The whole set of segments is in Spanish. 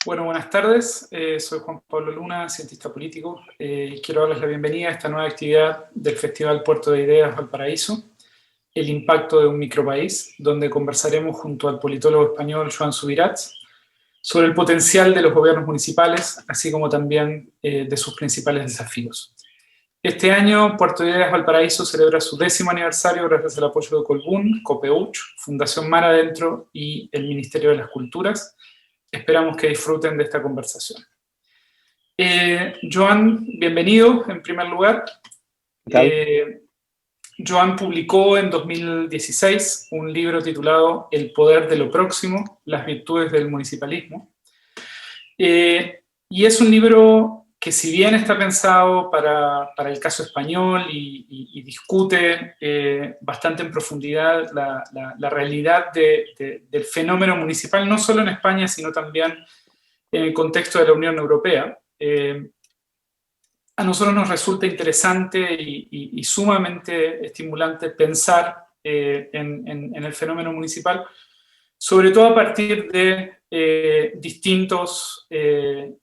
Bueno, buenas tardes. Soy Juan Pablo Luna, cientista político, y quiero darles la bienvenida a esta nueva actividad del Festival Puerto de Ideas Valparaíso, el impacto de un micropaís, donde conversaremos junto al politólogo español Joan Subirats sobre el potencial de los gobiernos municipales, así como también de sus principales desafíos. Este año, Puerto de Ideas Valparaíso celebra su 10º aniversario gracias al apoyo de Colbún, Copeuch, Fundación Mar Adentro y el Ministerio de las Culturas. Esperamos que disfruten de esta conversación. Joan, bienvenido en primer lugar. ¿Qué tal? Joan publicó en 2016 un libro titulado El poder de lo próximo, las virtudes del municipalismo. Y es un libro que, si bien está pensado para el caso español y discute bastante en profundidad la realidad del fenómeno municipal, no solo en España, sino también en el contexto de la Unión Europea, a nosotros nos resulta interesante y sumamente estimulante pensar en el fenómeno municipal, sobre todo a partir de distintos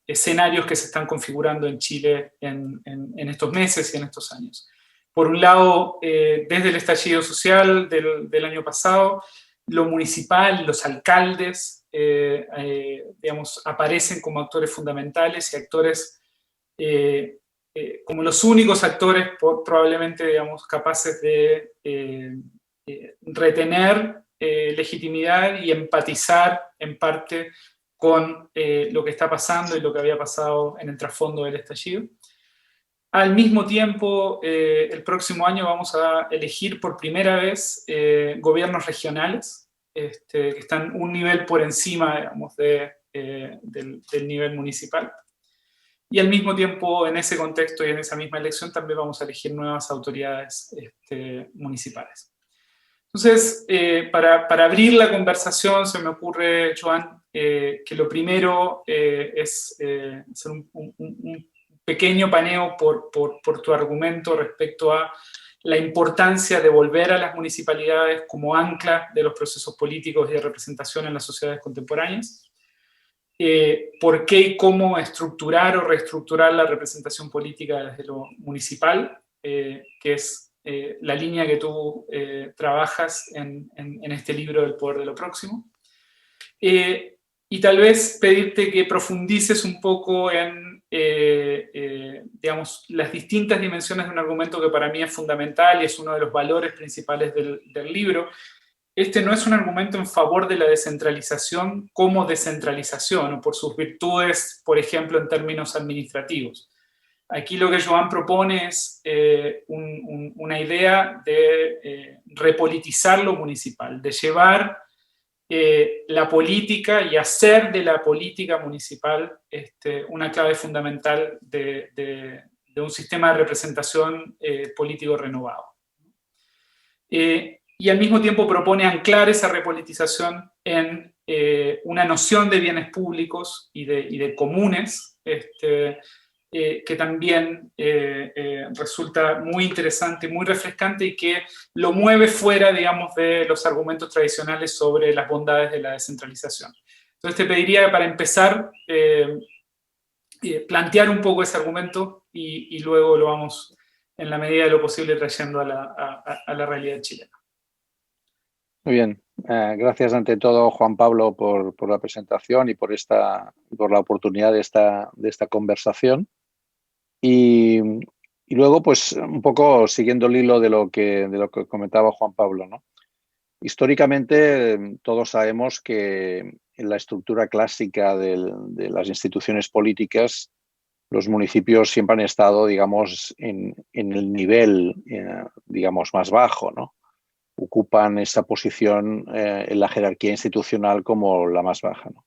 escenarios que se están configurando en Chile en estos meses y en estos años. Por un lado, desde el estallido social del año pasado, lo municipal, los alcaldes, digamos, aparecen como actores fundamentales y actores como los únicos actores probablemente, digamos, capaces de retener legitimidad y empatizar en parte con lo que está pasando y lo que había pasado en el trasfondo del estallido. Al mismo tiempo, el próximo año vamos a elegir por primera vez gobiernos regionales que están un nivel por encima, digamos, del nivel municipal. Y al mismo tiempo, en ese contexto y en esa misma elección, también vamos a elegir nuevas autoridades municipales. Entonces, para abrir la conversación, se me ocurre, Joan, que lo primero es hacer un pequeño paneo por tu argumento respecto a la importancia de volver a las municipalidades como ancla de los procesos políticos y de representación en las sociedades contemporáneas. Por qué y cómo estructurar o reestructurar la representación política desde lo municipal, que es la línea que tú trabajas en este libro del poder de lo próximo. Y tal vez pedirte que profundices un poco en, digamos, las distintas dimensiones de un argumento que para mí es fundamental y es uno de los valores principales del libro. Este no es un argumento en favor de la descentralización como descentralización, o por sus virtudes, por ejemplo, en términos administrativos. Aquí lo que Joan propone es una idea de repolitizar lo municipal, de llevar la política y hacer de la política municipal una clave fundamental de un sistema de representación político renovado. Y al mismo tiempo propone anclar esa repolitización en una noción de bienes públicos y de comunes, que también resulta muy interesante, muy refrescante y que lo mueve fuera, digamos, de los argumentos tradicionales sobre las bondades de la descentralización. Entonces te pediría, para empezar, plantear un poco ese argumento y luego lo vamos, en la medida de lo posible, trayendo a la realidad chilena. Muy bien. Gracias ante todo, Juan Pablo, por la presentación y por la oportunidad de esta conversación. Y luego, pues, un poco siguiendo el hilo de lo que comentaba Juan Pablo, ¿no? Históricamente, todos sabemos que en la estructura clásica de las instituciones políticas, los municipios siempre han estado, digamos, en el nivel, digamos, más bajo, ¿no? Ocupan esa posición en la jerarquía institucional como la más baja, ¿no?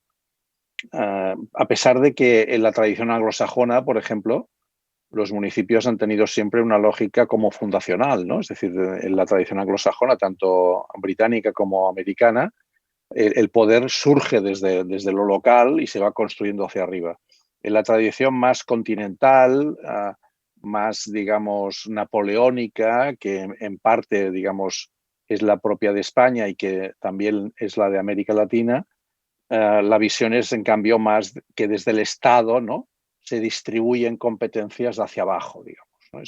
A pesar de que en la tradición anglosajona, por ejemplo, los municipios han tenido siempre una lógica como fundacional, ¿no? Es decir, en la tradición anglosajona, tanto británica como americana, el poder surge desde lo local y se va construyendo hacia arriba. En la tradición más continental, más, digamos, napoleónica, que en parte, digamos, es la propia de España y que también es la de América Latina, la visión es, en cambio, más que desde el Estado, ¿no?, se distribuyen competencias hacia abajo, digamos, ¿no?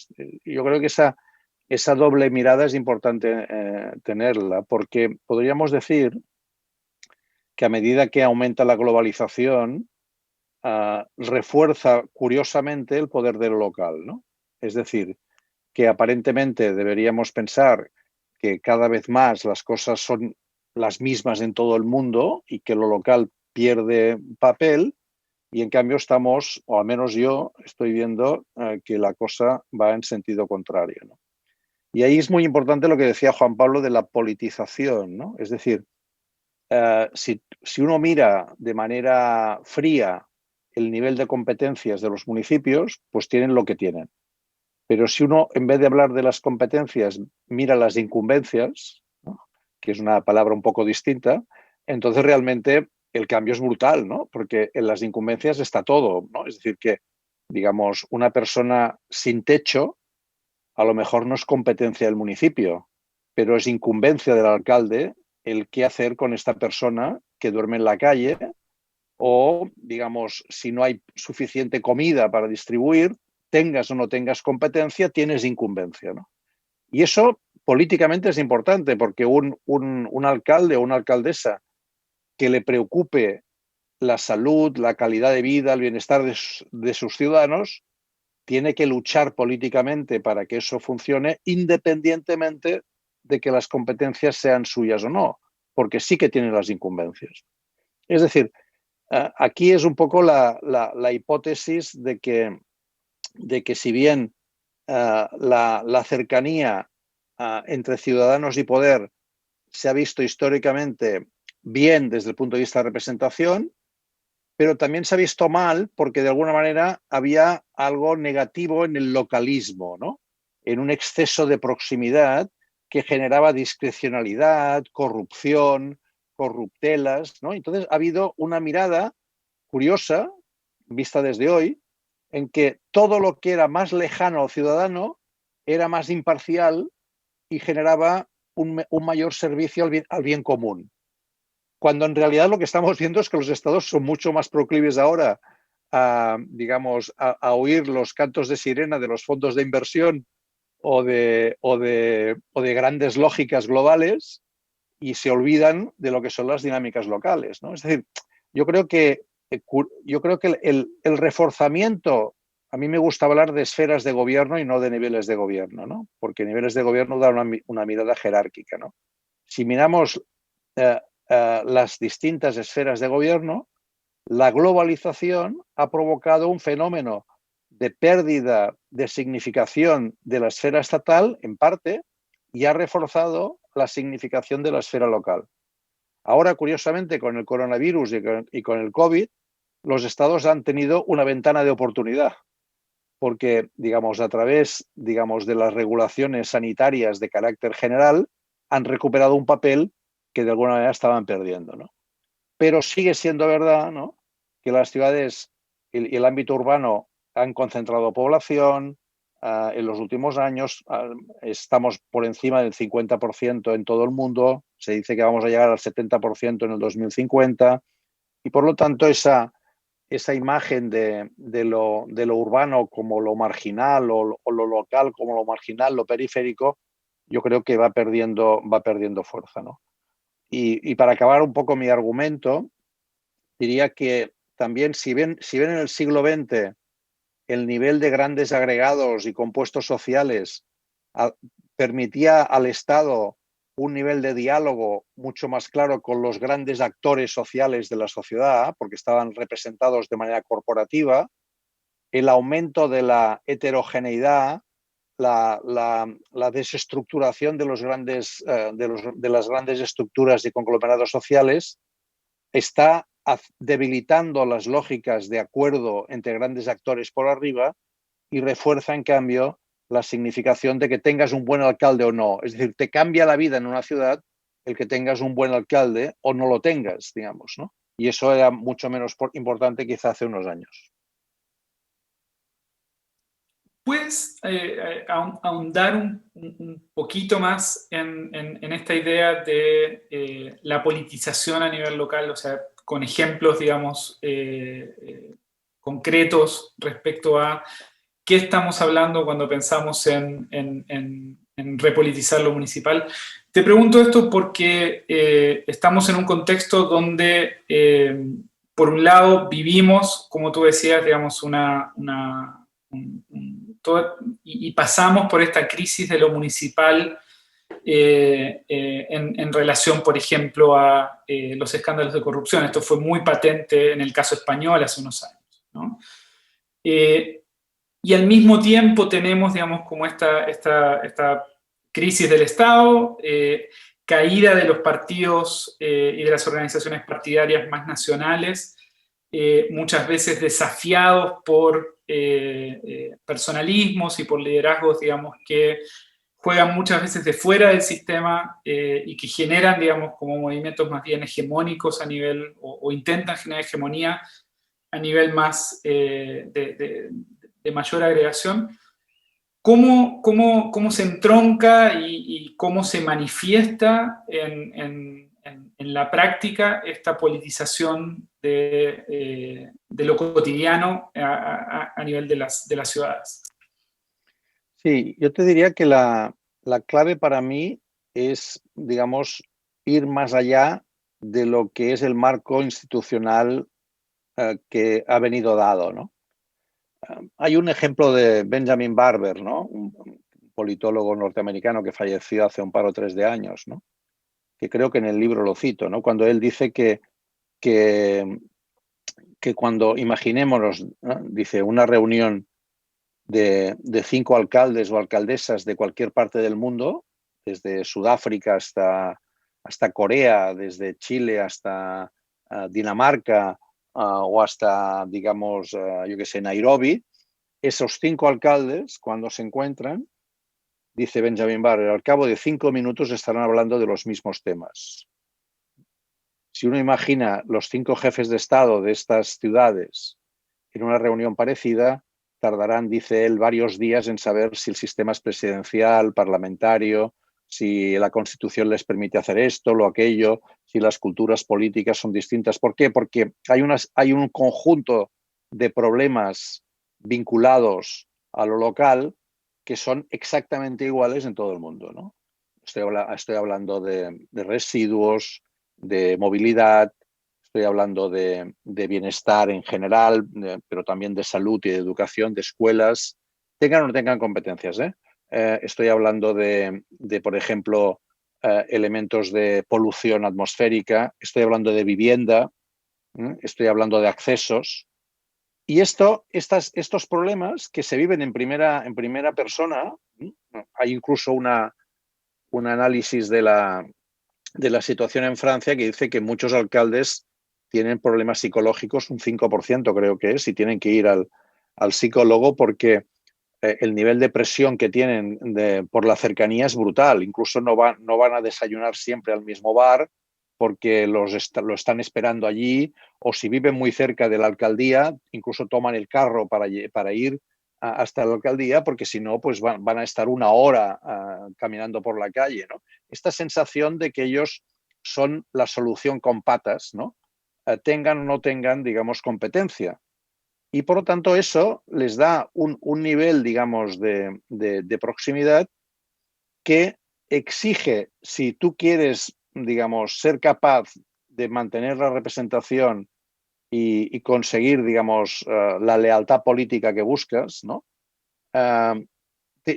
Yo creo que esa doble mirada es importante tenerla, porque podríamos decir que a medida que aumenta la globalización, refuerza curiosamente el poder de lo local, ¿no? Es decir, que aparentemente deberíamos pensar que cada vez más las cosas son las mismas en todo el mundo y que lo local pierde papel, y en cambio estamos, o al menos yo estoy viendo que la cosa va en sentido contrario, ¿no? Y ahí es muy importante lo que decía Juan Pablo de la politización, ¿no? Es decir, si uno mira de manera fría el nivel de competencias de los municipios, pues tienen lo que tienen. Pero si uno, en vez de hablar de las competencias, mira las incumbencias, ¿no?, que es una palabra un poco distinta, entonces realmente el cambio es brutal, ¿no? Porque en las incumbencias está todo, ¿no? Es decir, que, digamos, una persona sin techo a lo mejor no es competencia del municipio, pero es incumbencia del alcalde el qué hacer con esta persona que duerme en la calle, o, digamos, si no hay suficiente comida para distribuir, tengas o no tengas competencia, tienes incumbencia, ¿no? Y eso políticamente es importante, porque un alcalde o una alcaldesa que le preocupe la salud, la calidad de vida, el bienestar de sus ciudadanos, tiene que luchar políticamente para que eso funcione, independientemente de que las competencias sean suyas o no, porque sí que tiene las incumbencias. Es decir, aquí es un poco la hipótesis de que si bien la cercanía entre ciudadanos y poder se ha visto históricamente bien desde el punto de vista de representación, pero también se ha visto mal porque de alguna manera había algo negativo en el localismo, ¿no?, en un exceso de proximidad que generaba discrecionalidad, corrupción, corruptelas, ¿no? Entonces ha habido una mirada curiosa, vista desde hoy, en que todo lo que era más lejano al ciudadano era más imparcial y generaba un mayor servicio al bien común. Cuando en realidad lo que estamos viendo es que los estados son mucho más proclives ahora digamos, a oír los cantos de sirena de los fondos de inversión o de grandes lógicas globales, y se olvidan de lo que son las dinámicas locales, ¿no? Es decir, yo creo que, el reforzamiento, a mí me gusta hablar de esferas de gobierno y no de niveles de gobierno, ¿no? Porque niveles de gobierno dan una mirada jerárquica, ¿no? Si miramos eh, las distintas esferas de gobierno, la globalización ha provocado un fenómeno de pérdida de significación de la esfera estatal, en parte, y ha reforzado la significación de la esfera local. Ahora, curiosamente, con el coronavirus y con el COVID, los estados han tenido una ventana de oportunidad, porque, digamos, a través, digamos, de las regulaciones sanitarias de carácter general, han recuperado un papel que de alguna manera estaban perdiendo, ¿no? Pero sigue siendo verdad, ¿no?, que las ciudades y el ámbito urbano han concentrado población. En los últimos años estamos por encima del 50% en todo el mundo. Se dice que vamos a llegar al 70% en el 2050. Y por lo tanto, esa imagen de lo urbano como lo marginal, o lo local como lo marginal, lo periférico, yo creo que va perdiendo fuerza, ¿no? Y para acabar un poco mi argumento, diría que también, si bien en el siglo XX el nivel de grandes agregados y compuestos sociales permitía al Estado un nivel de diálogo mucho más claro con los grandes actores sociales de la sociedad, porque estaban representados de manera corporativa, el aumento de la heterogeneidad, la desestructuración de las grandes estructuras y conglomerados sociales está debilitando las lógicas de acuerdo entre grandes actores por arriba, y refuerza, en cambio, la significación de que tengas un buen alcalde o no. Es decir, te cambia la vida en una ciudad el que tengas un buen alcalde o no lo tengas, digamos, ¿no? Y eso era mucho menos importante quizá hace unos años. ¿Puedes ahondar un poquito más en esta idea de la politización a nivel local? O sea, con ejemplos, digamos, concretos respecto a qué estamos hablando cuando pensamos en repolitizar lo municipal. Te pregunto esto porque estamos en un contexto donde, por un lado, vivimos, como tú decías, digamos, y pasamos por esta crisis de lo municipal en relación, por ejemplo, a los escándalos de corrupción. Esto fue muy patente en el caso español hace unos años, ¿no? Y al mismo tiempo tenemos, digamos, como esta crisis del Estado, caída de los partidos y de las organizaciones partidarias más nacionales, muchas veces desafiados por personalismos y por liderazgos, digamos, que juegan muchas veces de fuera del sistema y que generan, digamos, como movimientos más bien hegemónicos a nivel, o intentan generar hegemonía a nivel más de mayor agregación. ¿Cómo se entronca y cómo se manifiesta en la práctica esta politización de lo cotidiano a nivel de las ciudades? Sí, yo te diría que la clave para mí es, digamos, ir más allá de lo que es el marco institucional que ha venido dado, ¿no? Hay un ejemplo de Benjamin Barber, ¿no? Un politólogo norteamericano que falleció hace un par o tres de años, ¿no? Que creo que en el libro lo cito, ¿no? Cuando él dice que cuando imaginémonos, ¿no? Dice, una reunión de 5 alcaldes o alcaldesas de cualquier parte del mundo, desde Sudáfrica hasta Corea, desde Chile hasta Dinamarca o hasta, digamos, yo qué sé, Nairobi, esos 5 alcaldes, cuando se encuentran, dice Benjamin Barber, al cabo de 5 minutos estarán hablando de los mismos temas. Si uno imagina los 5 jefes de Estado de estas ciudades en una reunión parecida, tardarán, dice él, varios días en saber si el sistema es presidencial, parlamentario, si la Constitución les permite hacer esto, lo aquello, si las culturas políticas son distintas. ¿Por qué? Porque hay un conjunto de problemas vinculados a lo local que son exactamente iguales en todo el mundo, ¿no? Estoy hablando de residuos, de movilidad, estoy hablando de bienestar en general, pero también de salud y de educación, de escuelas, tengan o no tengan competencias. Estoy hablando de por ejemplo, elementos de polución atmosférica, estoy hablando de vivienda, estoy hablando de accesos. Y estos problemas que se viven en primera persona, hay incluso un análisis de la situación en Francia que dice que muchos alcaldes tienen problemas psicológicos, un 5% creo que es, y tienen que ir al psicólogo porque el nivel de presión que tienen por la cercanía es brutal. Incluso no van a desayunar siempre al mismo bar porque lo están esperando allí, o si viven muy cerca de la alcaldía, incluso toman el carro para ir hasta la alcaldía, porque si no, pues van a estar una hora caminando por la calle, ¿no? Esta sensación de que ellos son la solución con patas, ¿no? Tengan o no tengan, digamos, competencia. Y por lo tanto eso les da un nivel, digamos, de proximidad que exige, si tú quieres, digamos, ser capaz de mantener la representación y conseguir, digamos, la lealtad política que buscas, ¿no?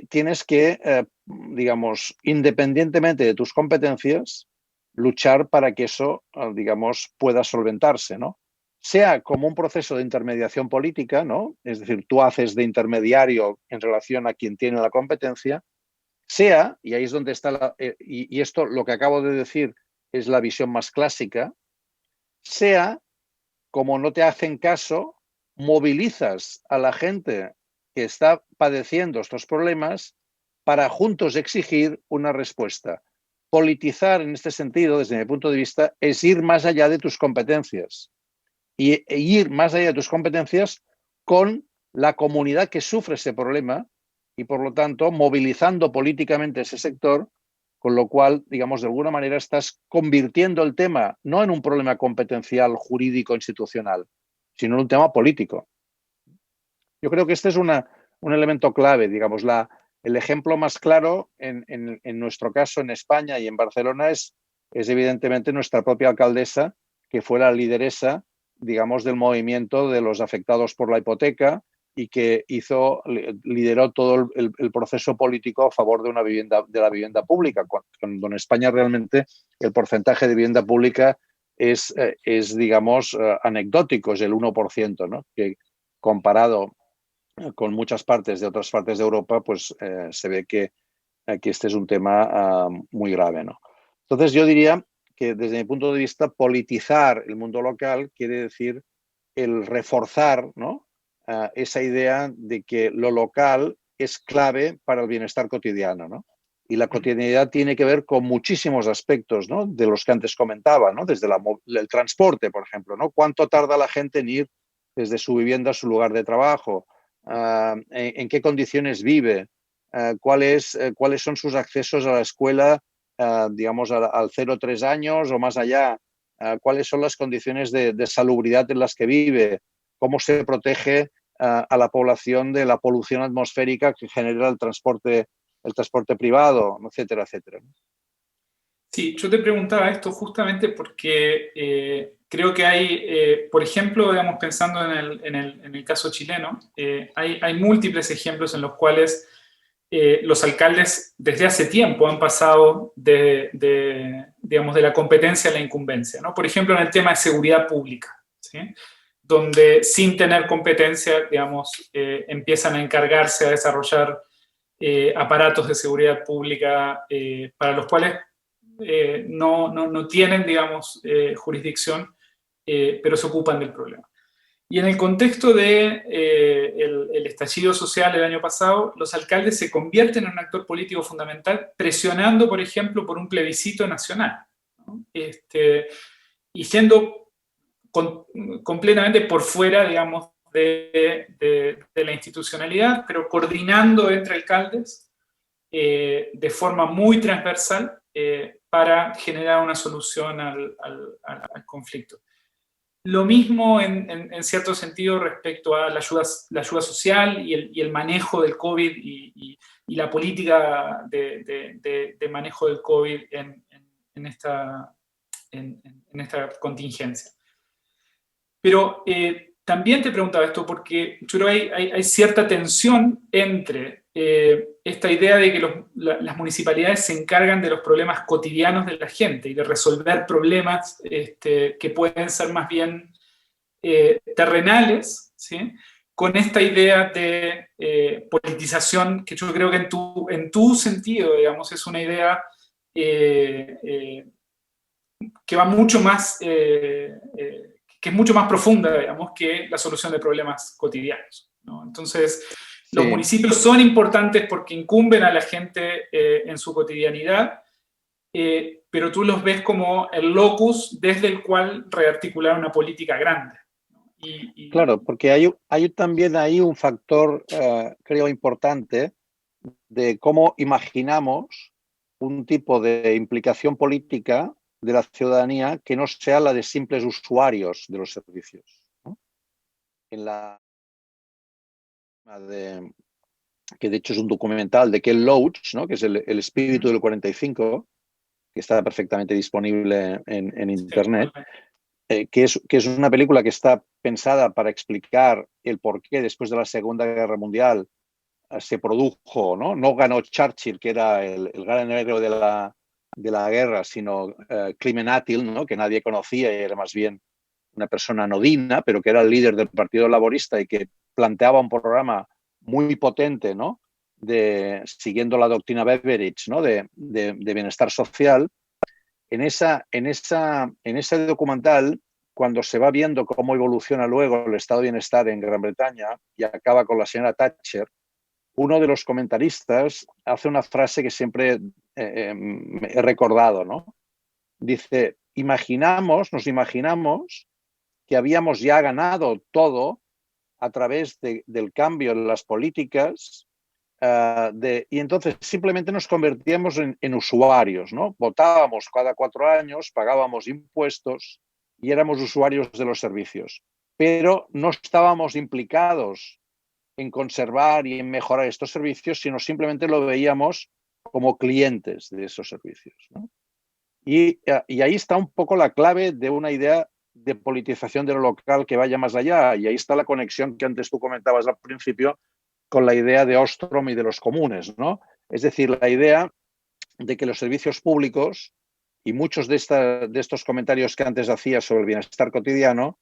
Tienes que, digamos, independientemente de tus competencias, luchar para que eso, digamos, pueda solventarse, ¿no? Sea como un proceso de intermediación política, ¿no? Es decir, tú haces de intermediario en relación a quien tiene la competencia, sea, y ahí es donde está y esto, lo que acabo de decir, es la visión más clásica, sea como no te hacen caso, movilizas a la gente que está padeciendo estos problemas para juntos exigir una respuesta. Politizar en este sentido, desde mi punto de vista, es ir más allá de tus competencias e ir más allá de tus competencias con la comunidad que sufre ese problema y, por lo tanto, movilizando políticamente ese sector con lo cual, digamos, de alguna manera estás convirtiendo el tema no en un problema competencial jurídico institucional, sino en un tema político. Yo creo que este es un elemento clave, digamos, el ejemplo más claro en nuestro caso en España y en Barcelona es evidentemente nuestra propia alcaldesa, que fue la lideresa, digamos, del movimiento de los afectados por la hipoteca y que lideró todo el proceso político a favor de la vivienda pública, cuando en España realmente el porcentaje de vivienda pública es digamos, anecdótico, es el 1%, ¿no? Que comparado con muchas partes de otras partes de Europa, pues se ve que aquí este es un tema muy grave, ¿no? Entonces yo diría que desde mi punto de vista politizar el mundo local quiere decir el reforzar, ¿no? Esa idea de que lo local es clave para el bienestar cotidiano, ¿no? Y la cotidianidad tiene que ver con muchísimos aspectos, ¿no? De los que antes comentaba, ¿no? Desde el transporte, por ejemplo, ¿no? ¿Cuánto tarda la gente en ir desde su vivienda a su lugar de trabajo? ¿En qué condiciones vive? ¿Cuáles son sus accesos a la escuela, digamos, al 0-3 años o más allá? ¿Cuáles son las condiciones de salubridad en las que vive? ¿Cómo se protege a la población de la polución atmosférica que genera el transporte privado, etcétera, etcétera? Sí, yo te preguntaba esto justamente porque creo que hay, por ejemplo, digamos, pensando en el caso chileno, hay múltiples ejemplos en los cuales los alcaldes desde hace tiempo han pasado digamos, de la competencia a la incumbencia, ¿no? Por ejemplo, en el tema de seguridad pública, ¿sí? Donde sin tener competencia, digamos, empiezan a encargarse a desarrollar aparatos de seguridad pública para los cuales no tienen, digamos, jurisdicción, pero se ocupan del problema. Y en el contexto de el estallido social del año pasado, los alcaldes se convierten en un actor político fundamental, presionando, por ejemplo, por un plebiscito nacional, ¿no? Y siendo completamente por fuera, digamos, de la institucionalidad, pero coordinando entre alcaldes de forma muy transversal para generar una solución al conflicto. Lo mismo en cierto sentido respecto a la ayuda social y el manejo del COVID y la política de manejo del COVID en esta contingencia. Pero también te preguntaba esto porque yo creo que hay cierta tensión entre esta idea de que las municipalidades se encargan de los problemas cotidianos de la gente y de resolver problemas que pueden ser más bien terrenales, ¿sí? Con esta idea de politización que yo creo que en tu sentido, digamos, es una idea que va mucho más, que es mucho más profunda, digamos, que la solución de problemas cotidianos, ¿no? Entonces, los municipios son importantes porque incumben a la gente en su cotidianidad, pero tú los ves como el locus desde el cual rearticular una política grande. Claro, porque hay también ahí un factor, creo, importante de cómo imaginamos un tipo de implicación política de la ciudadanía que no sea la de simples usuarios de los servicios, ¿no? Que de hecho es un documental de Ken Loach, ¿no? Que es el espíritu del 45, que está perfectamente disponible en Internet. Que es una película que está pensada para explicar el por qué después de la Segunda Guerra Mundial se produjo, no ganó Churchill, que era el gran héroe de la guerra, sino Clement Attlee, ¿no? Que nadie conocía y era más bien una persona anodina, pero que era el líder del Partido Laborista y que planteaba un programa muy potente, ¿no? Siguiendo la doctrina Beveridge, ¿no? de bienestar social. En ese documental, cuando se va viendo cómo evoluciona luego el estado de bienestar en Gran Bretaña y acaba con la señora Thatcher, uno de los comentaristas hace una frase que siempre he recordado, ¿no? Dice, nos imaginamos que habíamos ya ganado todo a través del cambio en las políticas y entonces simplemente nos convertíamos en usuarios, ¿no? Votábamos cada 4 años, pagábamos impuestos y éramos usuarios de los servicios, pero no estábamos implicados en conservar y en mejorar estos servicios, sino simplemente lo veíamos como clientes de esos servicios, ¿no? Y ahí está un poco la clave de una idea de politización de lo local que vaya más allá, y ahí está la conexión que antes tú comentabas al principio con la idea de Ostrom y de los comunes, ¿no? Es decir, la idea de que los servicios públicos, y muchos de estos comentarios que antes hacía sobre el bienestar cotidiano,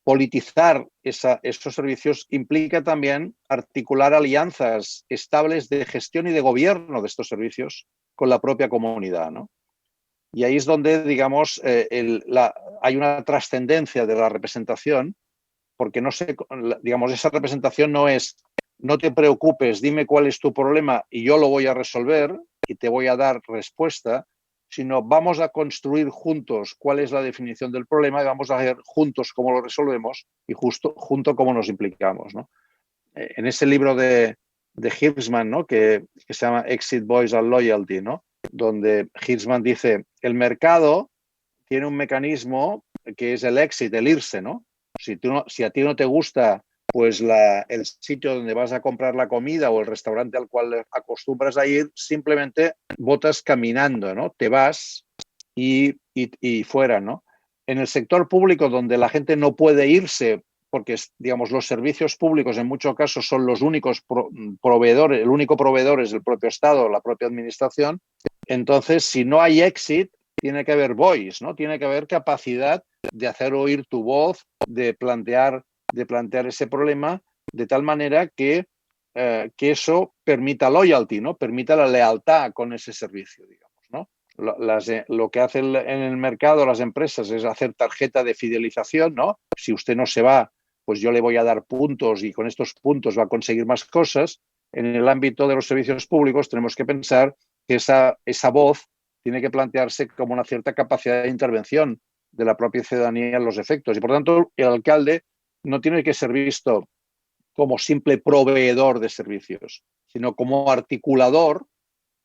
politizar esos servicios implica también articular alianzas estables de gestión y de gobierno de estos servicios con la propia comunidad, ¿no? Y ahí es donde, digamos, hay una trascendencia de la representación, porque no sé, digamos, esa representación no es no te preocupes, dime cuál es tu problema y yo lo voy a resolver y te voy a dar respuesta, sino vamos a construir juntos cuál es la definición del problema y vamos a ver juntos cómo lo resolvemos y junto cómo nos implicamos, ¿no? En ese libro de Hirschman, ¿no? que se llama Exit Voice and Loyalty, ¿no? Donde Hirschman dice, el mercado tiene un mecanismo que es el exit, el irse, ¿no? Si a ti no te gusta pues el sitio donde vas a comprar la comida o el restaurante al cual acostumbras a ir, simplemente votas caminando, ¿no? Te vas y fuera, ¿no? En el sector público, donde la gente no puede irse porque, digamos, los servicios públicos en muchos casos son los únicos proveedores, el único proveedor es el propio Estado, la propia administración, entonces si no hay exit, tiene que haber voice, ¿no? Tiene que haber capacidad de hacer oír tu voz, de plantear ese problema de tal manera que eso permita loyalty, ¿no? Permita la lealtad con ese servicio, digamos, ¿no? Lo que hacen en el mercado las empresas es hacer tarjeta de fidelización, ¿no? Si usted no se va, pues yo le voy a dar puntos y con estos puntos va a conseguir más cosas. En el ámbito de los servicios públicos tenemos que pensar que esa voz tiene que plantearse como una cierta capacidad de intervención de la propia ciudadanía en los efectos. Y por tanto, el alcalde no tiene que ser visto como simple proveedor de servicios, sino como articulador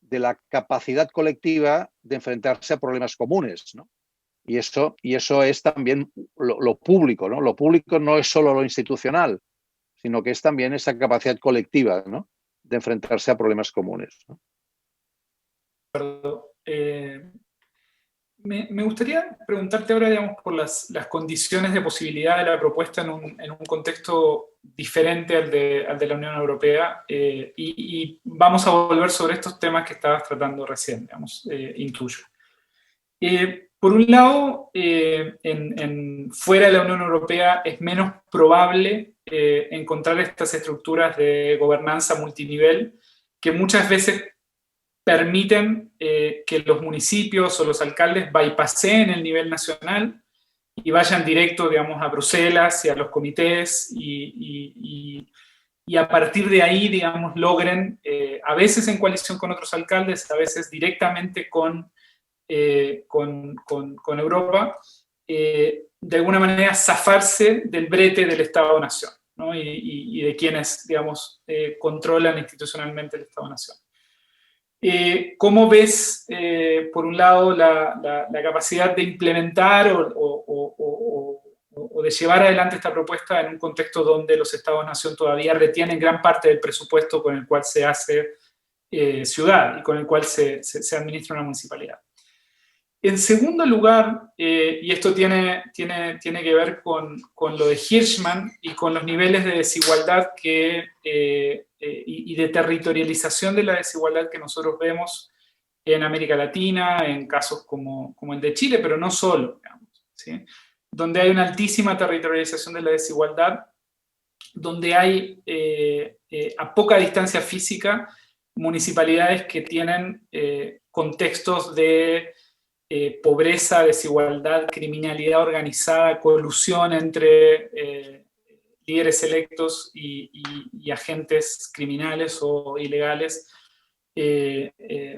de la capacidad colectiva de enfrentarse a problemas comunes, ¿no? Y eso es también lo público, ¿no? Lo público no es solo lo institucional, sino que es también esa capacidad colectiva, ¿no? De enfrentarse a problemas comunes, ¿no? Me gustaría preguntarte ahora, digamos, por las condiciones de posibilidad de la propuesta en un contexto diferente al de la Unión Europea, y vamos a volver sobre estos temas que estabas tratando recién, digamos, intuyo. Por un lado, fuera de la Unión Europea es menos probable encontrar estas estructuras de gobernanza multinivel que muchas veces permiten que los municipios o los alcaldes bypasseen el nivel nacional y vayan directo, digamos, a Bruselas y a los comités y a partir de ahí, digamos, logren, a veces en coalición con otros alcaldes, a veces directamente con Europa, de alguna manera zafarse del brete del Estado-Nación, ¿no? y de quienes, digamos, controlan institucionalmente el Estado-Nación. ¿Cómo ves, por un lado, la capacidad de implementar o de llevar adelante esta propuesta en un contexto donde los Estados-Nación todavía retienen gran parte del presupuesto con el cual se hace ciudad y con el cual se administra una municipalidad? En segundo lugar, y esto tiene que ver con lo de Hirschman y con los niveles de desigualdad y de territorialización de la desigualdad que nosotros vemos en América Latina, en casos como el de Chile, pero no solo, digamos, ¿sí? Donde hay una altísima territorialización de la desigualdad, donde hay a poca distancia física municipalidades que tienen contextos de pobreza, desigualdad, criminalidad organizada, colusión entre líderes electos y agentes criminales o ilegales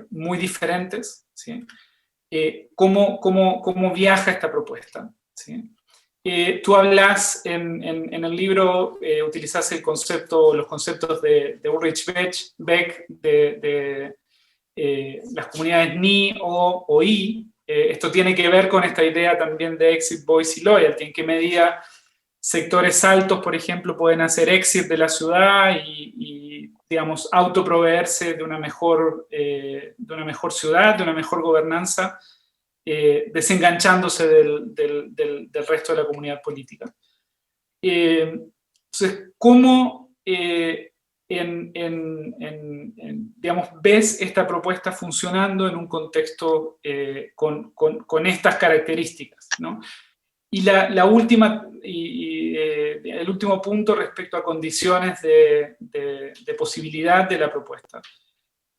muy diferentes, ¿sí? ¿Cómo viaja esta propuesta? ¿Sí? Tú hablas en el libro, utilizas los conceptos de Ulrich Beck, de las comunidades Ni, o I. Esto tiene que ver con esta idea también de exit, voice y loyalty, en qué medida sectores altos, por ejemplo, pueden hacer exit de la ciudad y digamos, autoproveerse de una mejor ciudad, de una mejor gobernanza, desenganchándose del resto de la comunidad política. Entonces, ¿cómo digamos, ves esta propuesta funcionando en un contexto con estas características, ¿no? Y el último punto respecto a condiciones de posibilidad de la propuesta.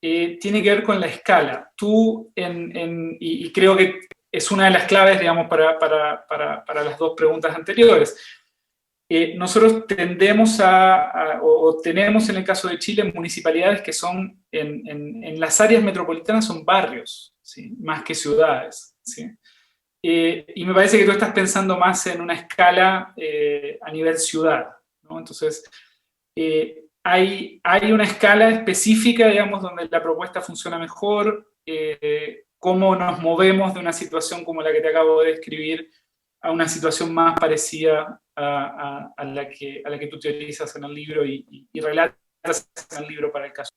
Tiene que ver con la escala. Y creo que es una de las claves, digamos, para las dos preguntas anteriores. Nosotros tendemos o tenemos en el caso de Chile municipalidades que son, en las áreas metropolitanas son barrios, ¿sí? Más que ciudades, ¿sí? Y me parece que tú estás pensando más en una escala a nivel ciudad, ¿no? Entonces, hay una escala específica, digamos, donde la propuesta funciona mejor, cómo nos movemos de una situación como la que te acabo de describir a una situación más parecida a la que tú utilizas en el libro y relatas en el libro para el caso.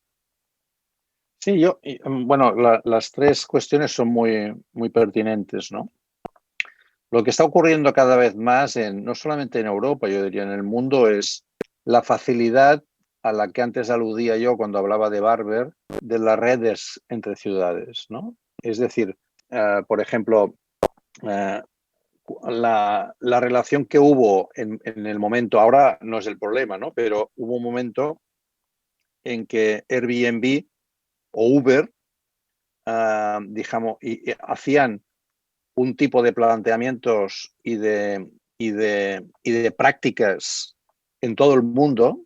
Sí, bueno, las tres cuestiones son muy, muy pertinentes, ¿no? Lo que está ocurriendo cada vez más, no solamente en Europa, yo diría en el mundo, es la facilidad a la que antes aludía yo cuando hablaba de Barber, de las redes entre ciudades, ¿no? Es decir, por ejemplo, la relación que hubo en el momento, ahora no es el problema, ¿no? Pero hubo un momento en que Airbnb o Uber, digamos, hacían un tipo de planteamientos y de prácticas en todo el mundo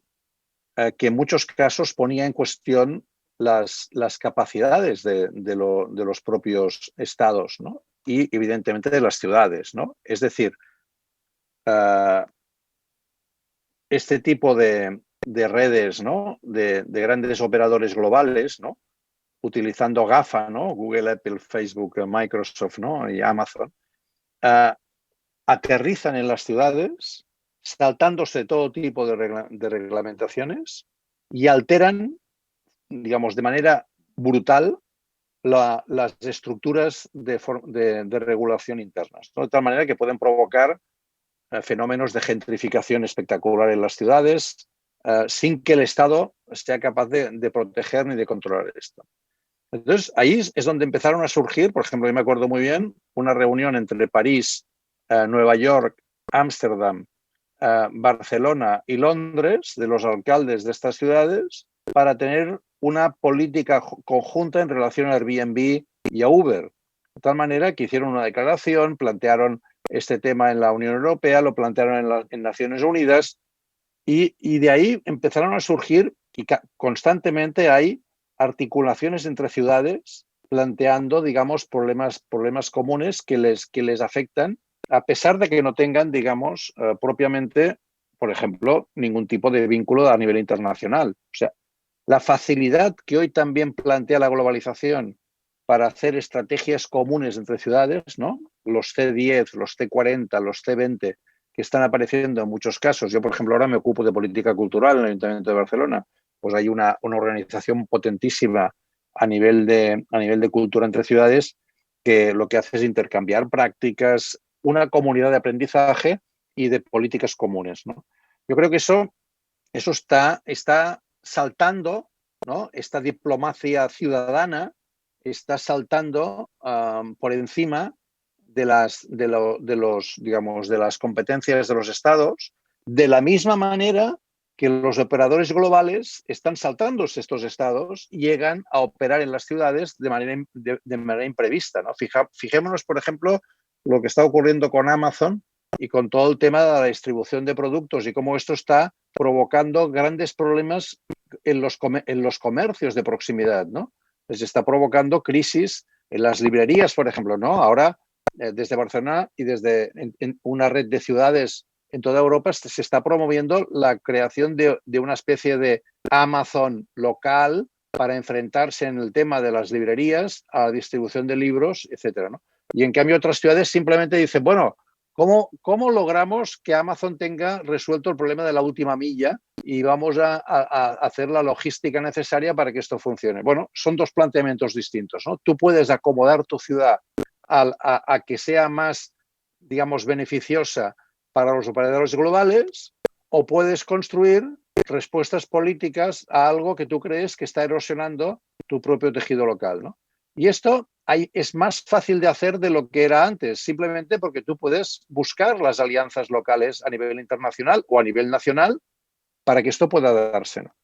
que en muchos casos ponía en cuestión las capacidades de los propios estados, ¿no? Y evidentemente de las ciudades, ¿no? Es decir, este tipo de redes, ¿no? De grandes operadores globales, ¿no? Utilizando GAFA, ¿no? Google, Apple, Facebook, Microsoft, ¿no? Y Amazon, aterrizan en las ciudades, saltándose todo tipo de reglamentaciones y alteran, digamos, de manera brutal las estructuras de regulación internas, ¿no? De tal manera que pueden provocar fenómenos de gentrificación espectacular en las ciudades sin que el Estado sea capaz de proteger ni de controlar esto. Entonces, ahí es donde empezaron a surgir, por ejemplo, yo me acuerdo muy bien, una reunión entre París, Nueva York, Ámsterdam, Barcelona y Londres, de los alcaldes de estas ciudades, para tener una política conjunta en relación a Airbnb y a Uber. De tal manera que hicieron una declaración, plantearon este tema en la Unión Europea, lo plantearon en Naciones Unidas y de ahí empezaron a surgir, y constantemente hay articulaciones entre ciudades planteando, digamos, problemas comunes que les afectan, a pesar de que no tengan, digamos, propiamente, por ejemplo, ningún tipo de vínculo a nivel internacional. O sea, la facilidad que hoy también plantea la globalización para hacer estrategias comunes entre ciudades, ¿no? Los C10, los C40, los C20, que están apareciendo en muchos casos. Yo, por ejemplo, ahora me ocupo de política cultural en el Ayuntamiento de Barcelona. Pues hay una organización potentísima a nivel de cultura entre ciudades que lo que hace es intercambiar prácticas, una comunidad de aprendizaje y de políticas comunes, ¿no? Yo creo que eso está saltando, ¿no? Esta diplomacia ciudadana está saltando por encima de las competencias de los estados, de la misma manera que los operadores globales están saltándose estos estados y llegan a operar en las ciudades de manera imprevista, ¿no? Fijémonos, por ejemplo, lo que está ocurriendo con Amazon y con todo el tema de la distribución de productos y cómo esto está provocando grandes problemas en los comercios de proximidad, ¿no? Les está provocando crisis en las librerías, por ejemplo, ¿no? Ahora desde Barcelona y desde en una red de ciudades en toda Europa se está promoviendo la creación de una especie de Amazon local para enfrentarse en el tema de las librerías a la distribución de libros, etcétera, ¿no? Y en cambio otras ciudades simplemente dicen, bueno, ¿cómo logramos que Amazon tenga resuelto el problema de la última milla y vamos a hacer la logística necesaria para que esto funcione? Bueno, son dos planteamientos distintos, ¿no? Tú puedes acomodar tu ciudad a que sea más, digamos, beneficiosa para los operadores globales, o puedes construir respuestas políticas a algo que tú crees que está erosionando tu propio tejido local, ¿no? Y esto es más fácil de hacer de lo que era antes, simplemente porque tú puedes buscar las alianzas locales a nivel internacional o a nivel nacional para que esto pueda darse, ¿no?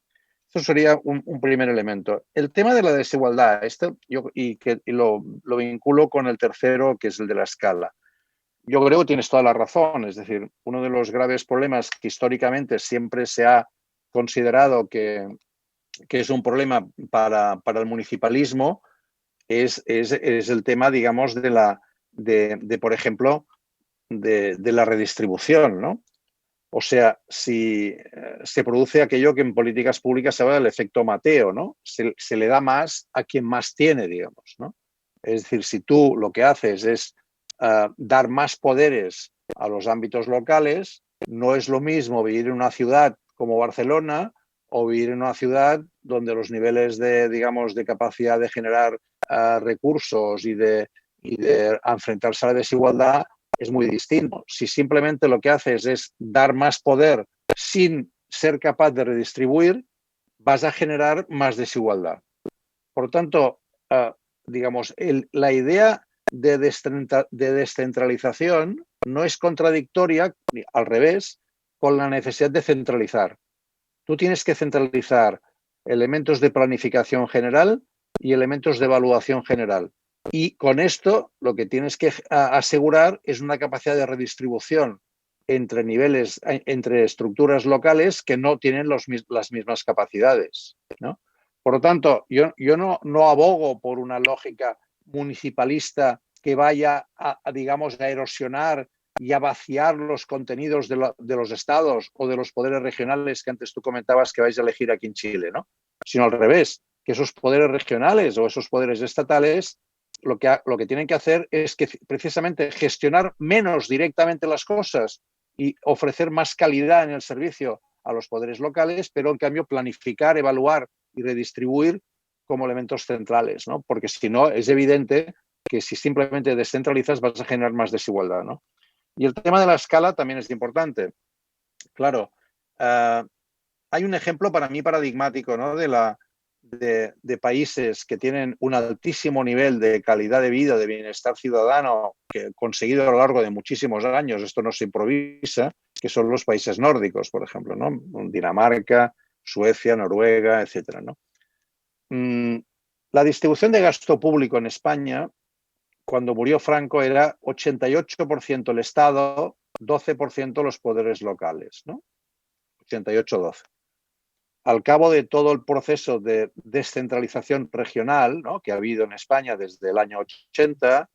Esto sería un primer elemento. El tema de la desigualdad, lo vinculo con el tercero, que es el de la escala. Yo creo que tienes toda la razón. Es decir, uno de los graves problemas que históricamente siempre se ha considerado que es un problema para el municipalismo es el tema, digamos, por ejemplo, de la redistribución, ¿no? O sea, si se produce aquello que en políticas públicas se llama el efecto Mateo, ¿no? Se le da más a quien más tiene, digamos, ¿no? Es decir, si tú lo que haces es dar más poderes a los ámbitos locales, no es lo mismo vivir en una ciudad como Barcelona o vivir en una ciudad donde los niveles digamos, de capacidad de generar recursos y de enfrentarse a la desigualdad es muy distinto. Si simplemente lo que haces es dar más poder sin ser capaz de redistribuir, vas a generar más desigualdad. Por lo tanto, digamos, la idea de descentralización no es contradictoria, al revés, con la necesidad de centralizar. Tú tienes que centralizar elementos de planificación general y elementos de evaluación general. Y con esto lo que tienes que asegurar es una capacidad de redistribución entre niveles, entre estructuras locales que no tienen las mismas capacidades, ¿no? Por lo tanto, yo no abogo por una lógica municipalista que vaya digamos, a erosionar y a vaciar los contenidos de los estados o de los poderes regionales que antes tú comentabas que vais a elegir aquí en Chile, ¿no? Sino al revés, que esos poderes regionales o esos poderes estatales lo que tienen que hacer es que precisamente gestionar menos directamente las cosas y ofrecer más calidad en el servicio a los poderes locales, pero en cambio planificar, evaluar y redistribuir como elementos centrales, ¿no? Porque si no, es evidente que si simplemente descentralizas vas a generar más desigualdad, ¿no? Y el tema de la escala también es importante. Claro, hay un ejemplo para mí paradigmático, ¿no? de países que tienen un altísimo nivel de calidad de vida, de bienestar ciudadano, que conseguido a lo largo de muchísimos años, esto no se improvisa, que son los países nórdicos, por ejemplo, ¿no? Dinamarca, Suecia, Noruega, etcétera, ¿no? La distribución de gasto público en España, cuando murió Franco, era 88% el Estado, 12% los poderes locales, ¿no? 88-12. Al cabo de todo el proceso de descentralización regional, ¿no?, que ha habido en España desde el año 80,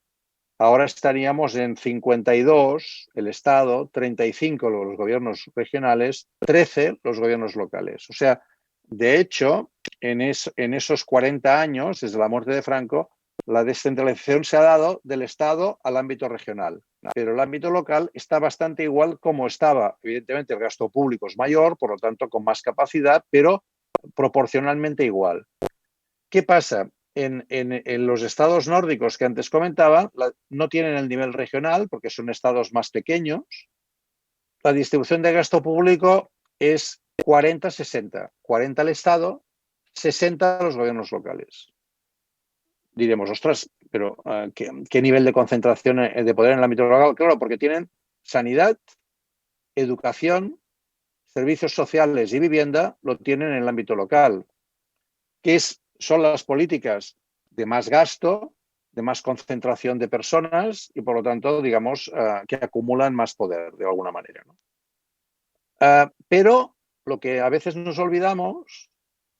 ahora estaríamos en 52 el Estado, 35 los gobiernos regionales, 13 los gobiernos locales. O sea, de hecho, en esos 40 años, desde la muerte de Franco, la descentralización se ha dado del Estado al ámbito regional. Pero el ámbito local está bastante igual como estaba. Evidentemente, el gasto público es mayor, por lo tanto, con más capacidad, pero proporcionalmente igual. ¿Qué pasa? En los estados nórdicos que antes comentaba, no tienen el nivel regional porque son estados más pequeños. La distribución de gasto público es 40-60. 40 al Estado, 60 a los gobiernos locales. Diremos, ostras, pero ¿qué nivel de concentración de poder en el ámbito local? Claro, porque tienen sanidad, educación, servicios sociales y vivienda, lo tienen en el ámbito local, que son las políticas de más gasto, de más concentración de personas y, por lo tanto, digamos, que acumulan más poder de alguna manera, ¿no? Pero lo que a veces nos olvidamos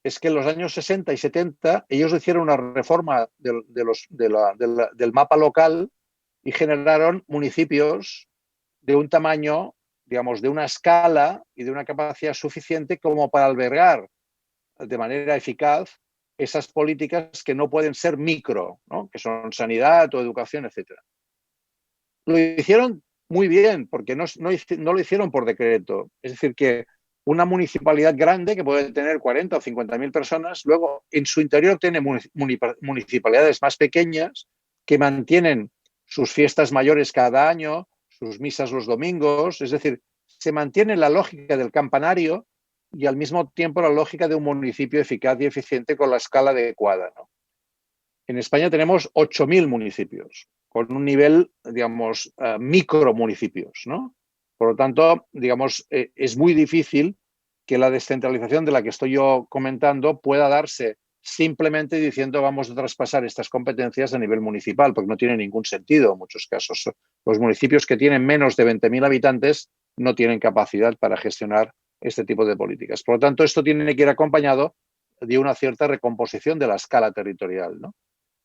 es que en los años 60 y 70 ellos hicieron una reforma del mapa local y generaron municipios de un tamaño, digamos, de una escala y de una capacidad suficiente como para albergar de manera eficaz esas políticas que no pueden ser micro, ¿no? Que son sanidad o educación, etcétera. Lo hicieron muy bien, porque no lo hicieron por decreto. Es decir, que una municipalidad grande, que puede tener 40 o 50.000 personas, luego en su interior tiene municipalidades más pequeñas que mantienen sus fiestas mayores cada año, sus misas los domingos, es decir, se mantiene la lógica del campanario y al mismo tiempo la lógica de un municipio eficaz y eficiente con la escala adecuada, ¿no? En España tenemos 8.000 municipios, con un nivel, digamos, micromunicipios, ¿no? Por lo tanto, digamos, es muy difícil que la descentralización de la que estoy yo comentando pueda darse simplemente diciendo vamos a traspasar estas competencias a nivel municipal, porque no tiene ningún sentido en muchos casos. Los municipios que tienen menos de 20.000 habitantes no tienen capacidad para gestionar este tipo de políticas. Por lo tanto, esto tiene que ir acompañado de una cierta recomposición de la escala territorial, ¿no?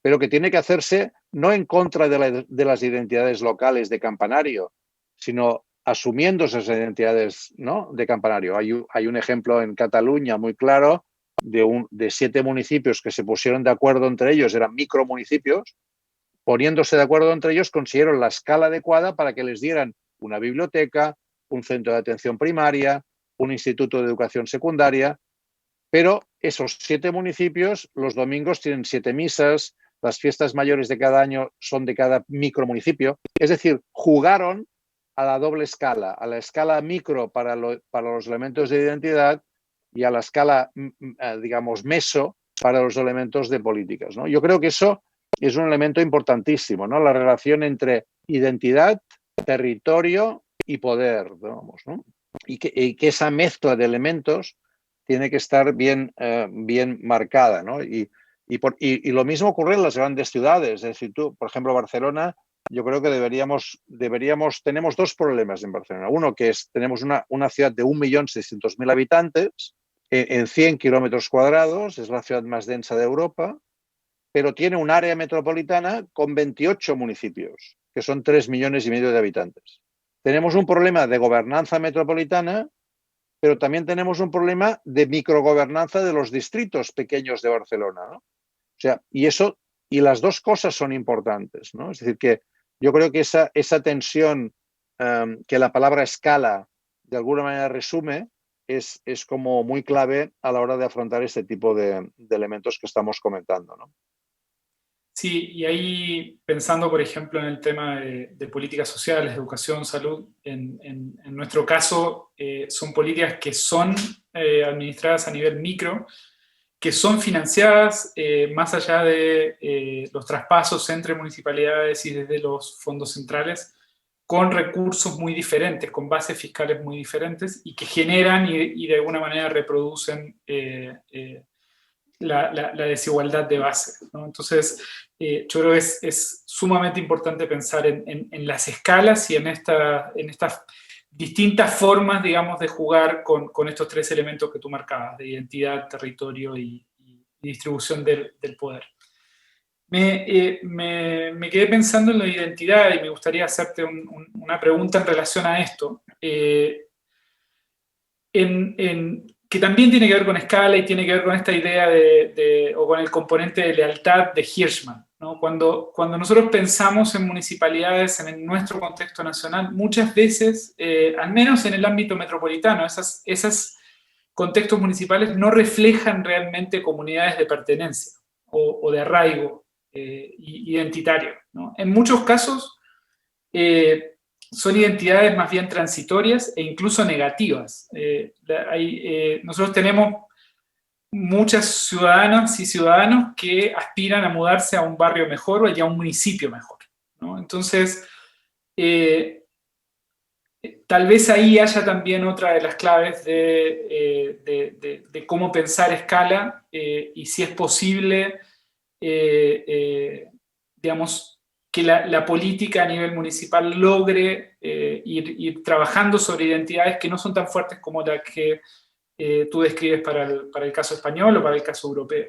Pero que tiene que hacerse no en contra de las identidades locales de campanario, sino asumiendo esas identidades, ¿no?, de campanario. Hay un ejemplo en Cataluña muy claro de 7 municipios que se pusieron de acuerdo entre ellos, eran micromunicipios, poniéndose de acuerdo entre ellos consiguieron la escala adecuada para que les dieran una biblioteca, un centro de atención primaria, un instituto de educación secundaria, pero esos 7 municipios los domingos tienen 7 misas, las fiestas mayores de cada año son de cada micromunicipio, es decir, jugaron a la doble escala, a la escala micro para los elementos de identidad y a la escala, digamos, meso para los elementos de políticas, ¿no? Yo creo que eso es un elemento importantísimo, ¿no? La relación entre identidad, territorio y poder, digamos, ¿no? Y que esa mezcla de elementos tiene que estar bien marcada, ¿no? Y lo mismo ocurre en las grandes ciudades. Es decir, tú, por ejemplo, Barcelona, yo creo que tenemos 2 problemas en Barcelona. Uno, que tenemos una ciudad de 1.600.000 habitantes en 100 kilómetros cuadrados, es la ciudad más densa de Europa, pero tiene un área metropolitana con 28 municipios, que son 3,5 millones de habitantes. Tenemos un problema de gobernanza metropolitana, pero también tenemos un problema de microgobernanza de los distritos pequeños de Barcelona, ¿no? O sea, y las 2 cosas son importantes, ¿no? Es decir, que yo creo que esa tensión que la palabra escala de alguna manera resume es como muy clave a la hora de afrontar este tipo de elementos que estamos comentando, ¿no? Sí, y ahí pensando, por ejemplo, en el tema de políticas sociales, educación, salud, en nuestro caso son políticas que son administradas a nivel micro, que son financiadas más allá de los traspasos entre municipalidades y desde los fondos centrales, con recursos muy diferentes, con bases fiscales muy diferentes y que generan y de alguna manera reproducen la desigualdad de base, ¿no? Entonces, yo creo que es sumamente importante pensar en las escalas y en estas distintas formas, digamos, de jugar con estos 3 elementos que tú marcabas, de identidad, territorio y distribución del poder. Me quedé pensando en la identidad y me gustaría hacerte una pregunta en relación a esto. Que también tiene que ver con escala y tiene que ver con esta idea o con el componente de lealtad de Hirschman, ¿no? Cuando nosotros pensamos en municipalidades en nuestro contexto nacional, muchas veces, al menos en el ámbito metropolitano, esos contextos municipales no reflejan realmente comunidades de pertenencia o de arraigo identitario, ¿no? En muchos casos, son identidades más bien transitorias e incluso negativas. Nosotros tenemos muchas ciudadanas y ciudadanos que aspiran a mudarse a un barrio mejor o a un municipio mejor, ¿no? Entonces, tal vez ahí haya también otra de las claves de cómo pensar escala y si es posible, digamos, que la política a nivel municipal logre ir trabajando sobre identidades que no son tan fuertes como las que tú describes para el caso español o para el caso europeo.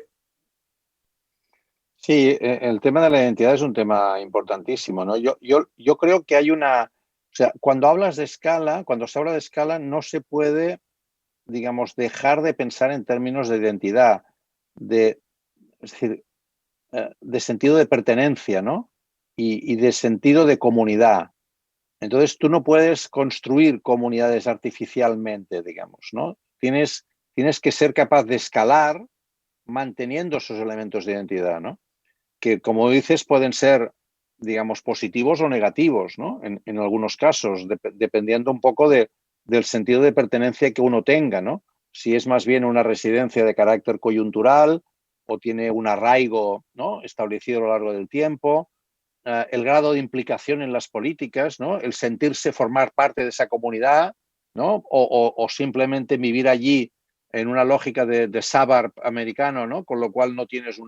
Sí, el tema de la identidad es un tema importantísimo, ¿no? Yo creo que hay una, o sea, cuando hablas de escala, cuando se habla de escala, no se puede, digamos, dejar de pensar en términos de identidad, es decir, de sentido de pertenencia, ¿no? Y de sentido de comunidad. Entonces, tú no puedes construir comunidades artificialmente, digamos, ¿no? Tienes que ser capaz de escalar manteniendo esos elementos de identidad, ¿no? Que, como dices, pueden ser, digamos, positivos o negativos, ¿no? En algunos casos, dependiendo un poco del sentido de pertenencia que uno tenga, ¿no? Si es más bien una residencia de carácter coyuntural o tiene un arraigo, ¿no?, establecido a lo largo del tiempo, el grado de implicación en las políticas, ¿no?, el sentirse formar parte de esa comunidad, ¿no?, o simplemente vivir allí en una lógica de suburb americano, ¿no?, con lo cual no tienes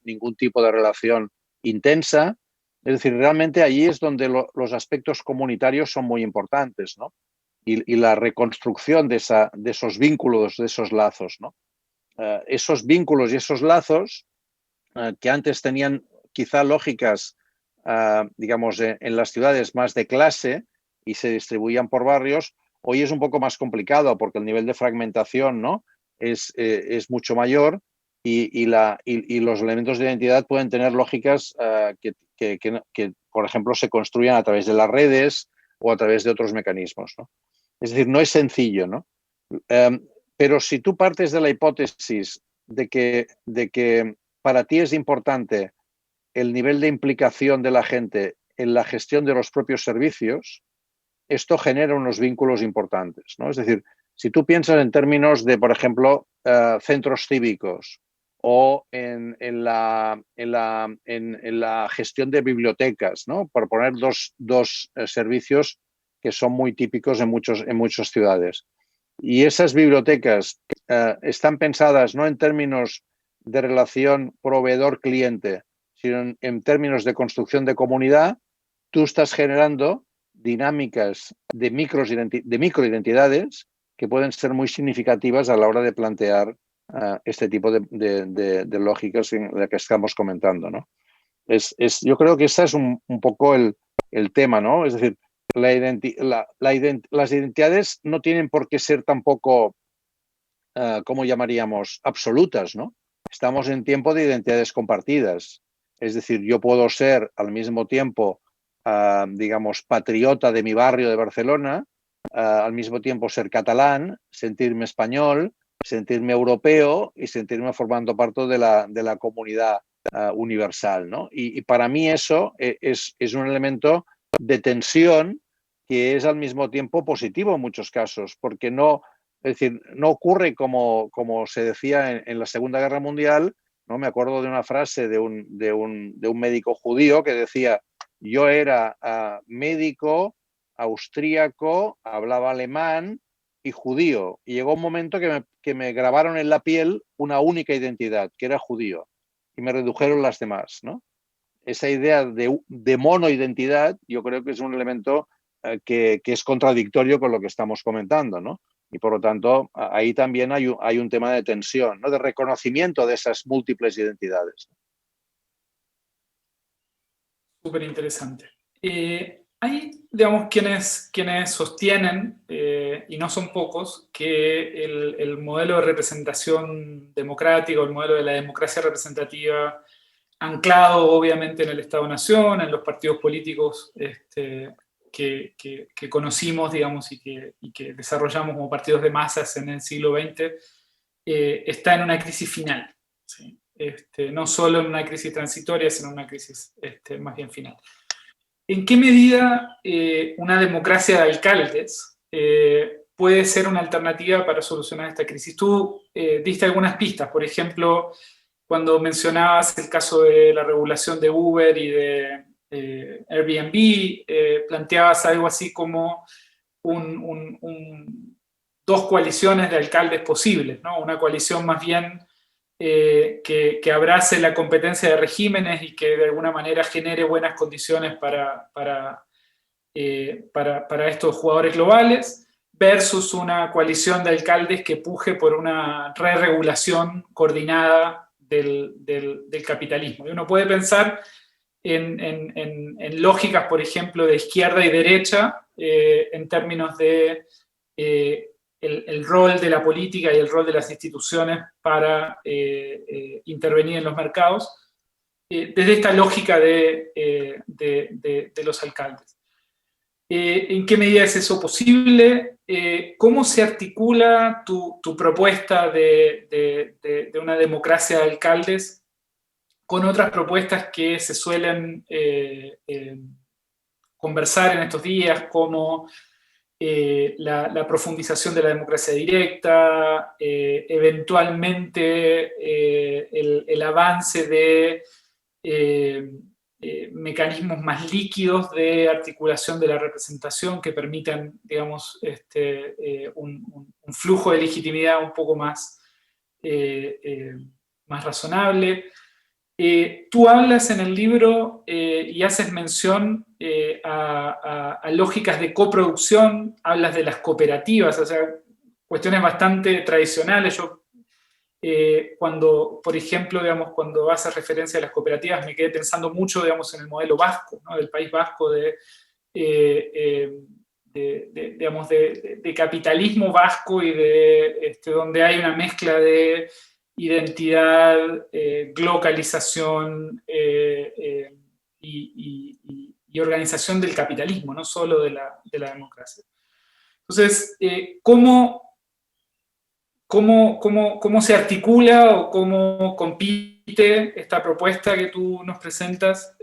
ningún tipo de relación intensa. Es decir, realmente allí es donde los aspectos comunitarios son muy importantes, ¿no? Y la reconstrucción de esos vínculos, de esos lazos, ¿no? Esos vínculos y esos lazos que antes tenían quizá lógicas, digamos, en las ciudades más de clase y se distribuían por barrios, hoy es un poco más complicado porque el nivel de fragmentación, ¿no?, es mucho mayor y los elementos de identidad pueden tener lógicas que, por ejemplo, se construyan a través de las redes o a través de otros mecanismos, ¿no? Es decir, no es sencillo, ¿no? Pero si tú partes de la hipótesis de que para ti es importante el nivel de implicación de la gente en la gestión de los propios servicios, esto genera unos vínculos importantes, ¿no? Es decir, si tú piensas en términos de, por ejemplo, centros cívicos o en la gestión de bibliotecas, ¿no?, por poner dos servicios que son muy típicos en muchas ciudades. Y esas bibliotecas están pensadas no en términos de relación proveedor-cliente, sino en términos de construcción de comunidad. Tú estás generando dinámicas de microidentidades que pueden ser muy significativas a la hora de plantear este tipo de lógicas en la que estamos comentando, ¿no? Yo creo que ese es un poco el tema, ¿no? Es decir, las identidades no tienen por qué ser tampoco, ¿cómo llamaríamos?, absolutas, ¿no? Estamos en tiempo de identidades compartidas. Es decir, yo puedo ser al mismo tiempo, digamos, patriota de mi barrio de Barcelona, al mismo tiempo ser catalán, sentirme español, sentirme europeo y sentirme formando parte de la comunidad universal, ¿no? Y para mí eso es un elemento de tensión que es al mismo tiempo positivo en muchos casos, porque no, es decir, no ocurre como se decía en la Segunda Guerra Mundial, ¿no? Me acuerdo de una frase de un médico judío que decía: yo era médico, austríaco, hablaba alemán y judío. Y llegó un momento que me grabaron en la piel una única identidad, que era judío, y me redujeron las demás, ¿no? Esa idea de monoidentidad yo creo que es un elemento que es contradictorio con lo que estamos comentando, ¿no? Y por lo tanto, ahí también hay un tema de tensión, ¿no?, de reconocimiento de esas múltiples identidades. Súper interesante. Hay, digamos, quienes sostienen, y no son pocos, que el modelo de representación democrática, el modelo de la democracia representativa, anclado obviamente en el Estado-Nación, en los partidos políticos que conocimos, digamos, y que desarrollamos como partidos de masas en el siglo XX, está en una crisis final, ¿sí? No solo en una crisis transitoria, sino en una crisis más bien final. ¿En qué medida una democracia de alcaldes puede ser una alternativa para solucionar esta crisis? Tú diste algunas pistas, por ejemplo, cuando mencionabas el caso de la regulación de Uber y de Airbnb, planteabas algo así como dos coaliciones de alcaldes posibles, ¿no? Una coalición más bien que abrace la competencia de regímenes y que de alguna manera genere buenas condiciones para estos jugadores globales, versus una coalición de alcaldes que puje por una re-regulación coordinada del capitalismo. Y uno puede pensar en lógicas, por ejemplo, de izquierda y derecha, en términos de el rol de la política y el rol de las instituciones para intervenir en los mercados, desde esta lógica de los alcaldes. ¿En qué medida es eso posible? ¿Cómo se articula tu propuesta de una democracia de alcaldes con otras propuestas que se suelen conversar en estos días, como la profundización de la democracia directa, eventualmente el avance de mecanismos más líquidos de articulación de la representación que permitan, digamos, un flujo de legitimidad un poco más, más razonable? Tú hablas en el libro y haces mención a lógicas de coproducción, hablas de las cooperativas, o sea, cuestiones bastante tradicionales. Yo, cuando, por ejemplo, digamos, cuando haces referencia a las cooperativas, me quedé pensando mucho, digamos, en el modelo vasco, ¿no? Del País Vasco, digamos, de capitalismo vasco y donde hay una mezcla de identidad, globalización y organización del capitalismo, no solo de la democracia. Entonces, ¿cómo se articula o cómo compite esta propuesta que tú nos presentas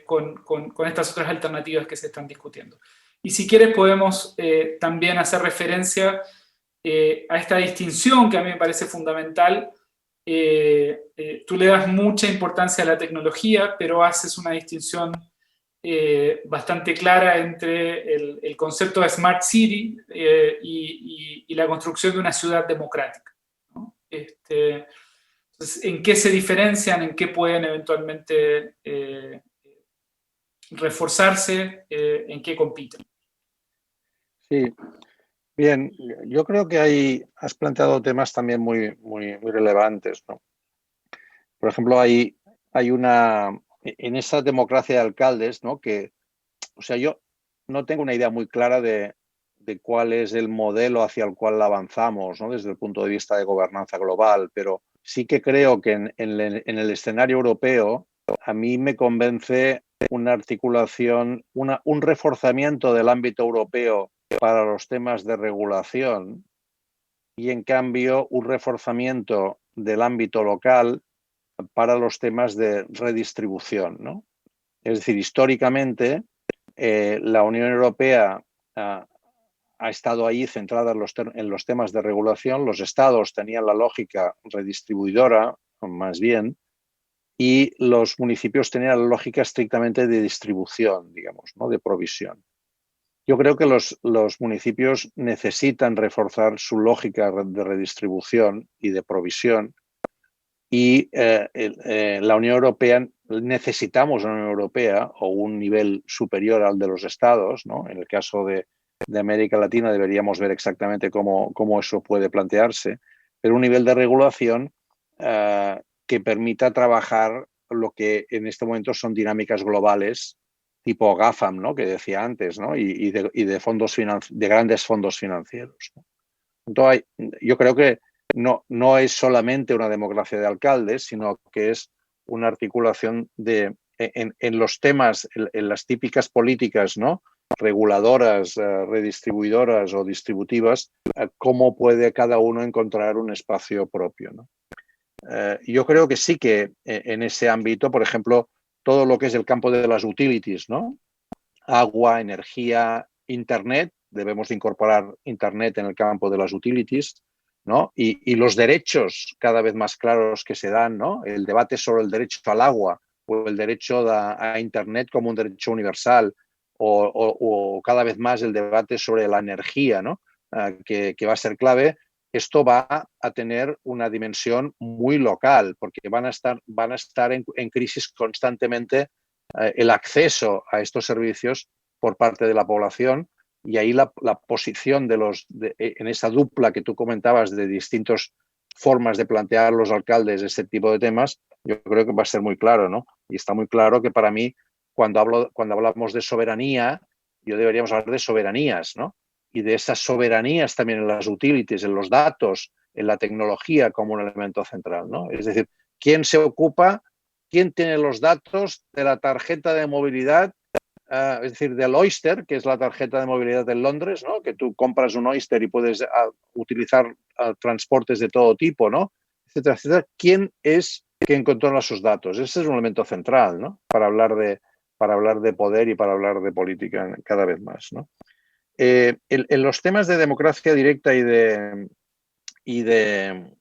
con estas otras alternativas que se están discutiendo? Y si quieres podemos también hacer referencia a esta distinción que a mí me parece fundamental. Tú le das mucha importancia a la tecnología, pero haces una distinción bastante clara entre el concepto de Smart City y la construcción de una ciudad democrática, ¿no? Entonces, ¿en qué se diferencian? ¿En qué pueden eventualmente reforzarse? ¿En qué compiten? Sí, bien, yo creo que has planteado temas también muy relevantes, ¿no? Por ejemplo, hay en esa democracia de alcaldes, ¿no? O sea, yo no tengo una idea muy clara de cuál es el modelo hacia el cual avanzamos, ¿no? Desde el punto de vista de gobernanza global, pero sí que creo que en el escenario europeo a mí me convence una articulación, un reforzamiento del ámbito europeo para los temas de regulación y, en cambio, un reforzamiento del ámbito local para los temas de redistribución, ¿no? Es decir, históricamente la Unión Europea ha estado ahí centrada en los temas de regulación. Los estados tenían la lógica redistribuidora, más bien, y los municipios tenían la lógica estrictamente de distribución, digamos, ¿no? De provisión. Yo creo que los municipios necesitan reforzar su lógica de redistribución y de provisión, y la Unión Europea, necesitamos una Unión Europea o un nivel superior al de los estados, ¿no? En el caso de América Latina deberíamos ver exactamente cómo eso puede plantearse, pero un nivel de regulación que permita trabajar lo que en este momento son dinámicas globales tipo GAFAM, ¿no? Que decía antes, ¿no? Y de grandes fondos financieros, ¿no? Entonces, yo creo que no es solamente una democracia de alcaldes, sino que es una articulación en los temas, en las típicas políticas, ¿no? Reguladoras, redistribuidoras o distributivas, cómo puede cada uno encontrar un espacio propio, ¿no? Yo creo que sí que en ese ámbito, por ejemplo, todo lo que es el campo de las utilities, ¿no? Agua, energía, Internet, debemos incorporar Internet en el campo de las utilities, ¿no? Y los derechos cada vez más claros que se dan, ¿no? El debate sobre el derecho al agua o el derecho a Internet como un derecho universal, o cada vez más el debate sobre la energía, ¿no? Que va a ser clave. Esto va a tener una dimensión muy local, porque van a estar en crisis constantemente el acceso a estos servicios por parte de la población, y ahí la posición en esa dupla que tú comentabas de distintos formas de plantear los alcaldes este tipo de temas, yo creo que va a ser muy claro, ¿no? Y está muy claro que para mí, cuando hablamos de soberanía, yo deberíamos hablar de soberanías, ¿no? Y de esas soberanías también en las utilities, en los datos, en la tecnología como un elemento central, ¿no? Es decir, ¿quién se ocupa, quién tiene los datos de la tarjeta de movilidad? Es decir, del Oyster, que es la tarjeta de movilidad en Londres, ¿no? Que tú compras un Oyster y puedes utilizar transportes de todo tipo, ¿no? Etcétera, etcétera. ¿Quién es quien controla esos datos? Ese es un elemento central, ¿no? Para hablar de poder y para hablar de política cada vez más, ¿no? En los temas de democracia directa y de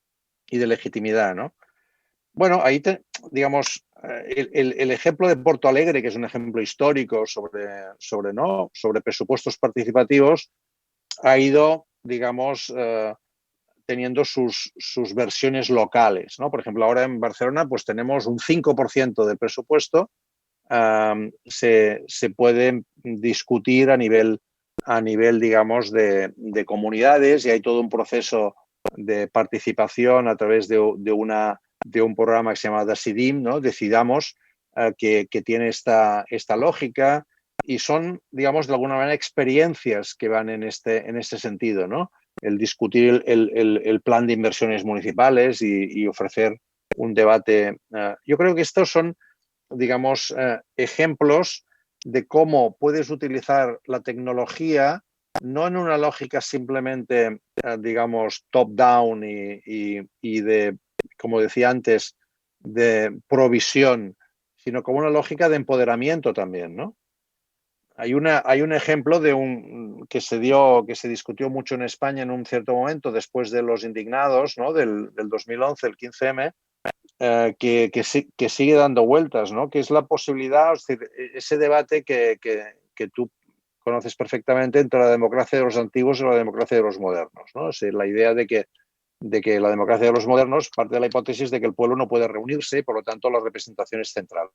legitimidad, ¿no? Bueno, ahí digamos, el ejemplo de Porto Alegre, que es un ejemplo histórico sobre presupuestos participativos, ha ido, digamos, teniendo sus versiones locales, ¿no? Por ejemplo, ahora en Barcelona pues tenemos un 5% del presupuesto, se puede discutir a nivel, digamos, de comunidades, y hay todo un proceso de participación a través de un programa que se llama Decidim, ¿no? Decidamos, que tiene esta lógica, y son, digamos, de alguna manera experiencias que van en este sentido, ¿no? El discutir el plan de inversiones municipales y ofrecer un debate. Yo creo que estos son, digamos, ejemplos de cómo puedes utilizar la tecnología no en una lógica simplemente, digamos, top-down y de, como decía antes, de provisión, sino como una lógica de empoderamiento también, ¿no? Hay un ejemplo que se discutió mucho en España en un cierto momento, después de los indignados, ¿no? del 2011, el 15M, que sigue dando vueltas, ¿no? Que es la posibilidad, es decir, ese debate que tú conoces perfectamente entre la democracia de los antiguos y la democracia de los modernos, ¿no? Es decir, la idea de que la democracia de los modernos parte de la hipótesis de que el pueblo no puede reunirse y por lo tanto la representación es central.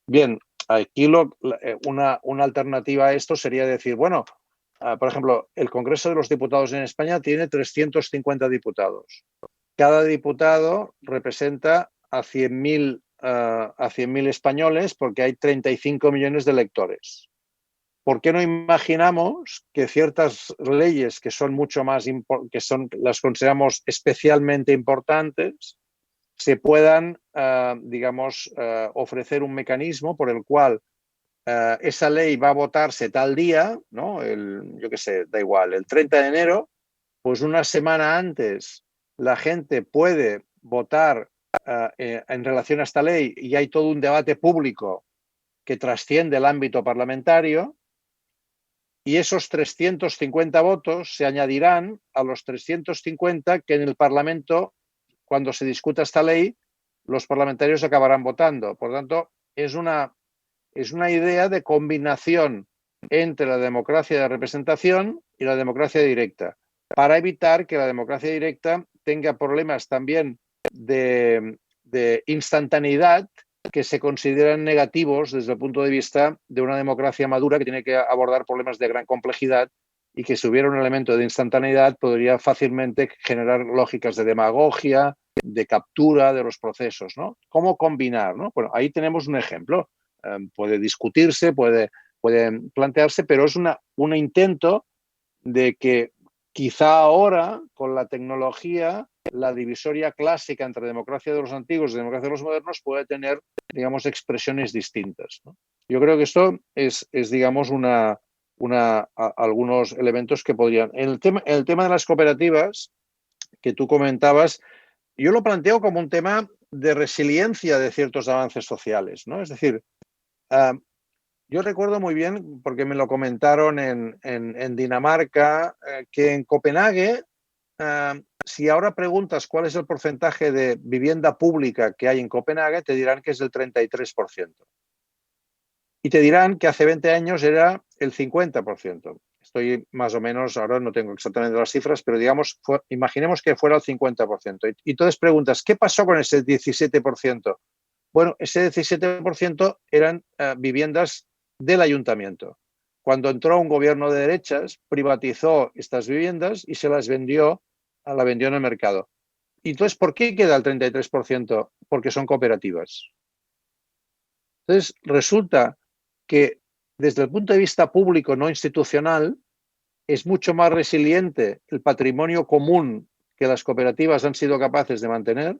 Bien, aquí una alternativa a esto sería decir, bueno, por ejemplo, el Congreso de los Diputados en España tiene 350 diputados. Cada diputado representa a 100.000 españoles, porque hay 35 millones de electores. ¿Por qué no imaginamos que ciertas leyes que son las consideramos especialmente importantes, se puedan, digamos, ofrecer un mecanismo por el cual esa ley va a votarse tal día, ¿no? Yo qué sé, da igual, el 30 de enero, pues una semana antes la gente puede votar en relación a esta ley, y hay todo un debate público que trasciende el ámbito parlamentario, y esos 350 votos se añadirán a los 350 que en el Parlamento, cuando se discuta esta ley, los parlamentarios acabarán votando. Por lo tanto, es una idea de combinación entre la democracia de representación y la democracia directa, para evitar que la democracia directa tenga problemas también de instantaneidad, que se consideran negativos desde el punto de vista de una democracia madura que tiene que abordar problemas de gran complejidad, y que si hubiera un elemento de instantaneidad podría fácilmente generar lógicas de demagogia, de captura de los procesos, ¿no? ¿Cómo combinar, ¿no? Bueno, ahí tenemos un ejemplo. Puede discutirse, puede plantearse, pero es un intento de que quizá ahora, con la tecnología, la divisoria clásica entre democracia de los antiguos y democracia de los modernos puede tener, digamos, expresiones distintas, ¿no? Yo creo que esto es digamos, algunos elementos que podrían. En el tema de las cooperativas que tú comentabas, yo lo planteo como un tema de resiliencia de ciertos avances sociales, ¿no? Es decir, yo recuerdo muy bien, porque me lo comentaron en Dinamarca, que en Copenhague, si ahora preguntas cuál es el porcentaje de vivienda pública que hay en Copenhague, te dirán que es del 33%. Y te dirán que hace 20 años era el 50%. Estoy más o menos, ahora no tengo exactamente las cifras, pero digamos, imaginemos que fuera el 50%. Y entonces preguntas, ¿qué pasó con ese 17%? Bueno, ese 17% eran viviendas del ayuntamiento. Cuando entró un gobierno de derechas, privatizó estas viviendas y se las vendió en el mercado. ¿Y entonces por qué queda el 33%? Porque son cooperativas. Entonces resulta que desde el punto de vista público no institucional es mucho más resiliente el patrimonio común que las cooperativas han sido capaces de mantener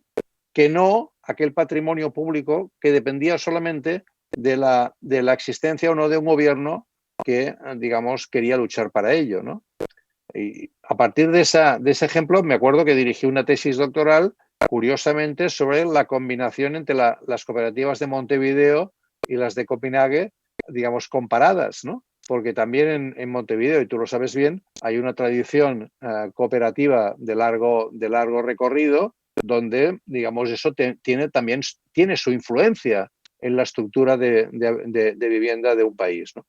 que no aquel patrimonio público que dependía solamente de la existencia o no de un gobierno que, digamos, quería luchar para ello, ¿no? Y a partir de ese ejemplo, me acuerdo que dirigí una tesis doctoral, curiosamente, sobre la combinación entre las cooperativas de Montevideo y las de Copenhague, digamos, comparadas, ¿no? Porque también en Montevideo, y tú lo sabes bien, hay una tradición cooperativa de largo recorrido, donde, digamos, eso también tiene su influencia en la estructura de vivienda de un país, ¿no?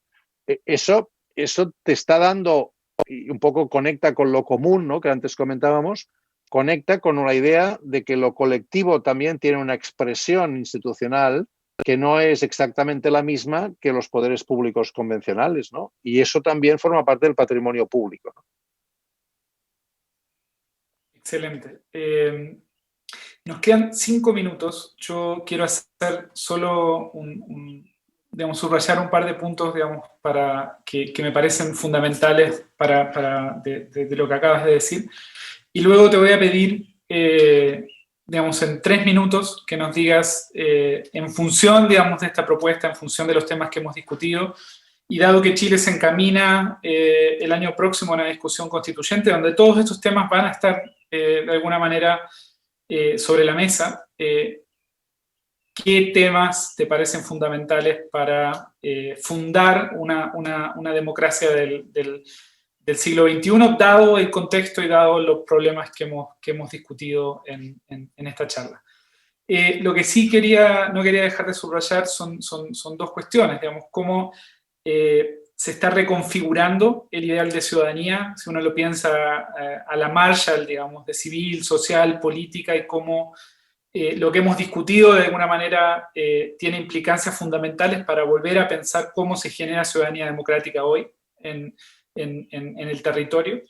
Eso te está dando, y un poco conecta con lo común, ¿no?, que antes comentábamos, conecta con la idea de que lo colectivo también tiene una expresión institucional que no es exactamente la misma que los poderes públicos convencionales, ¿no? Y eso también forma parte del patrimonio público, ¿no? Excelente. Nos quedan 5 minutos. Yo quiero hacer solo digamos, subrayar un par de puntos, digamos, que me parecen fundamentales de lo que acabas de decir. Y luego te voy a pedir, digamos, en 3 minutos que nos digas, en función, digamos, de esta propuesta, en función de los temas que hemos discutido, y dado que Chile se encamina el año próximo a una discusión constituyente, donde todos estos temas van a estar, de alguna manera, sobre la mesa, ¿qué temas te parecen fundamentales para fundar una democracia del siglo XXI, dado el contexto y dado los problemas que hemos discutido en esta charla? Lo que sí no quería dejar de subrayar son 2 cuestiones, digamos, cómo se está reconfigurando el ideal de ciudadanía, si uno lo piensa a la Marshall, digamos, de civil, social, política, y cómo lo que hemos discutido de alguna manera tiene implicancias fundamentales para volver a pensar cómo se genera ciudadanía democrática hoy en el territorio.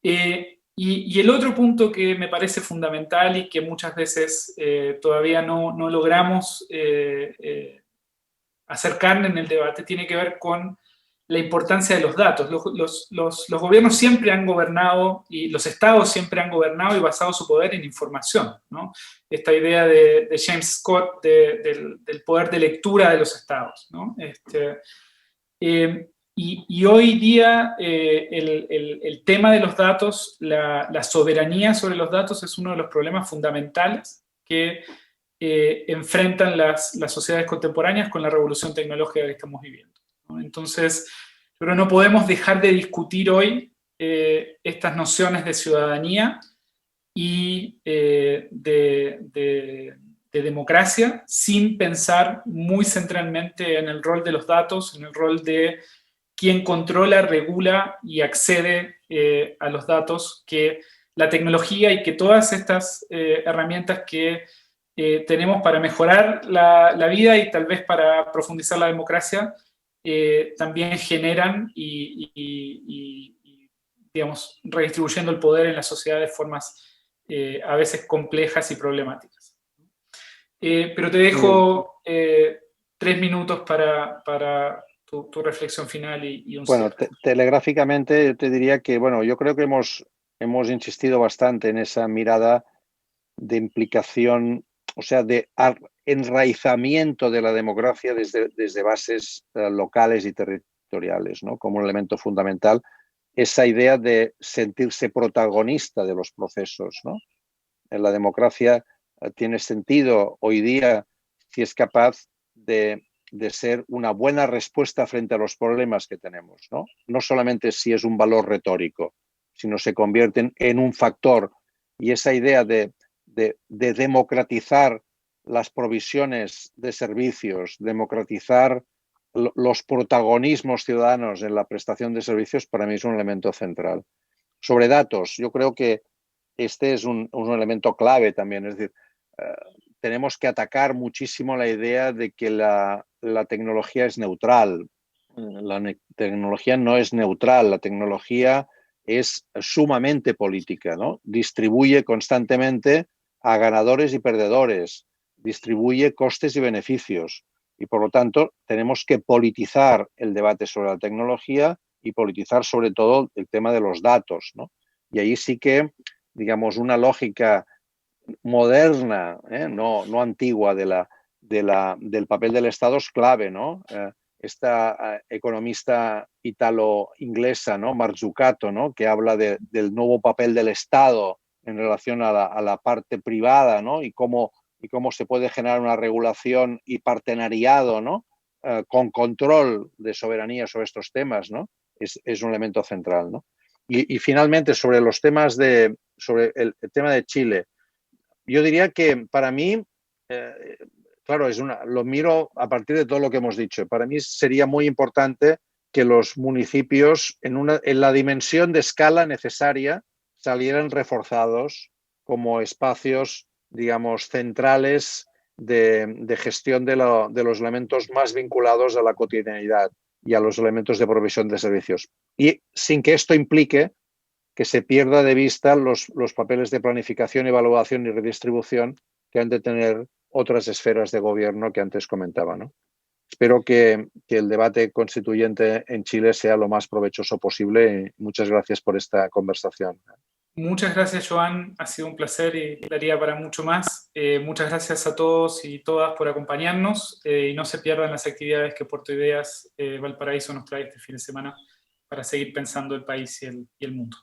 Y el otro punto que me parece fundamental y que muchas veces todavía no logramos hacer carne en el debate tiene que ver con la importancia de los datos. Los gobiernos siempre han gobernado y los estados siempre han gobernado y basado su poder en información, ¿no? Esta idea de James Scott del poder de lectura de los estados, ¿no? Y hoy día el tema de los datos, la soberanía sobre los datos es uno de los problemas fundamentales que enfrentan las sociedades contemporáneas con la revolución tecnológica que estamos viviendo, ¿no? Entonces, pero no podemos dejar de discutir hoy estas nociones de ciudadanía y de democracia sin pensar muy centralmente en el rol de los datos, en el rol de quien controla, regula y accede a los datos, que la tecnología y que todas estas herramientas que tenemos para mejorar la vida y tal vez para profundizar la democracia, también generan y, digamos, redistribuyendo el poder en la sociedad de formas a veces complejas y problemáticas. Pero te dejo 3 minutos para tu reflexión final y un Bueno, cierre. telegráficamente yo te diría que, bueno, yo creo que hemos insistido bastante en esa mirada de implicación, o sea, de enraizamiento de la democracia desde bases locales y territoriales, ¿no? Como un elemento fundamental, esa idea de sentirse protagonista de los procesos, ¿no? En la democracia tiene sentido hoy día si es capaz de ser una buena respuesta frente a los problemas que tenemos, ¿no? No solamente si es un valor retórico, sino se convierten en un factor. Y esa idea de democratizar las provisiones de servicios, democratizar los protagonismos ciudadanos en la prestación de servicios, para mí es un elemento central. Sobre datos, yo creo que este es un elemento clave también, es decir, tenemos que atacar muchísimo la idea de que la tecnología es neutral. La tecnología no es neutral, la tecnología es sumamente política, ¿no? Distribuye constantemente a ganadores y perdedores, distribuye costes y beneficios. Y por lo tanto, tenemos que politizar el debate sobre la tecnología y politizar sobre todo el tema de los datos, ¿no? Y ahí sí que, digamos, una lógica moderna, no antigua, del papel del Estado es clave, ¿no? Esta economista italo-inglesa, ¿no? Mazzucato, ¿no? Que habla del nuevo papel del Estado en relación a la parte privada, ¿no? Y cómo se puede generar una regulación y partenariado, ¿no? Con control de soberanía sobre estos temas, ¿no? Es un elemento central, ¿no? Y finalmente, sobre los temas sobre el tema de Chile, yo diría que para mí, claro, lo miro a partir de todo lo que hemos dicho. Para mí sería muy importante que los municipios, en la dimensión de escala necesaria, salieran reforzados como espacios, digamos, centrales de gestión de los elementos más vinculados a la cotidianidad y a los elementos de provisión de servicios. Y sin que esto implique que se pierda de vista los papeles de planificación, evaluación y redistribución que han de tener otras esferas de gobierno que antes comentaba, ¿no? Espero que el debate constituyente en Chile sea lo más provechoso posible. Muchas gracias por esta conversación. Muchas gracias, Joan. Ha sido un placer y daría para mucho más. Muchas gracias a todos y todas por acompañarnos y no se pierdan las actividades que Puerto Ideas Valparaíso nos trae este fin de semana para seguir pensando el país y el mundo.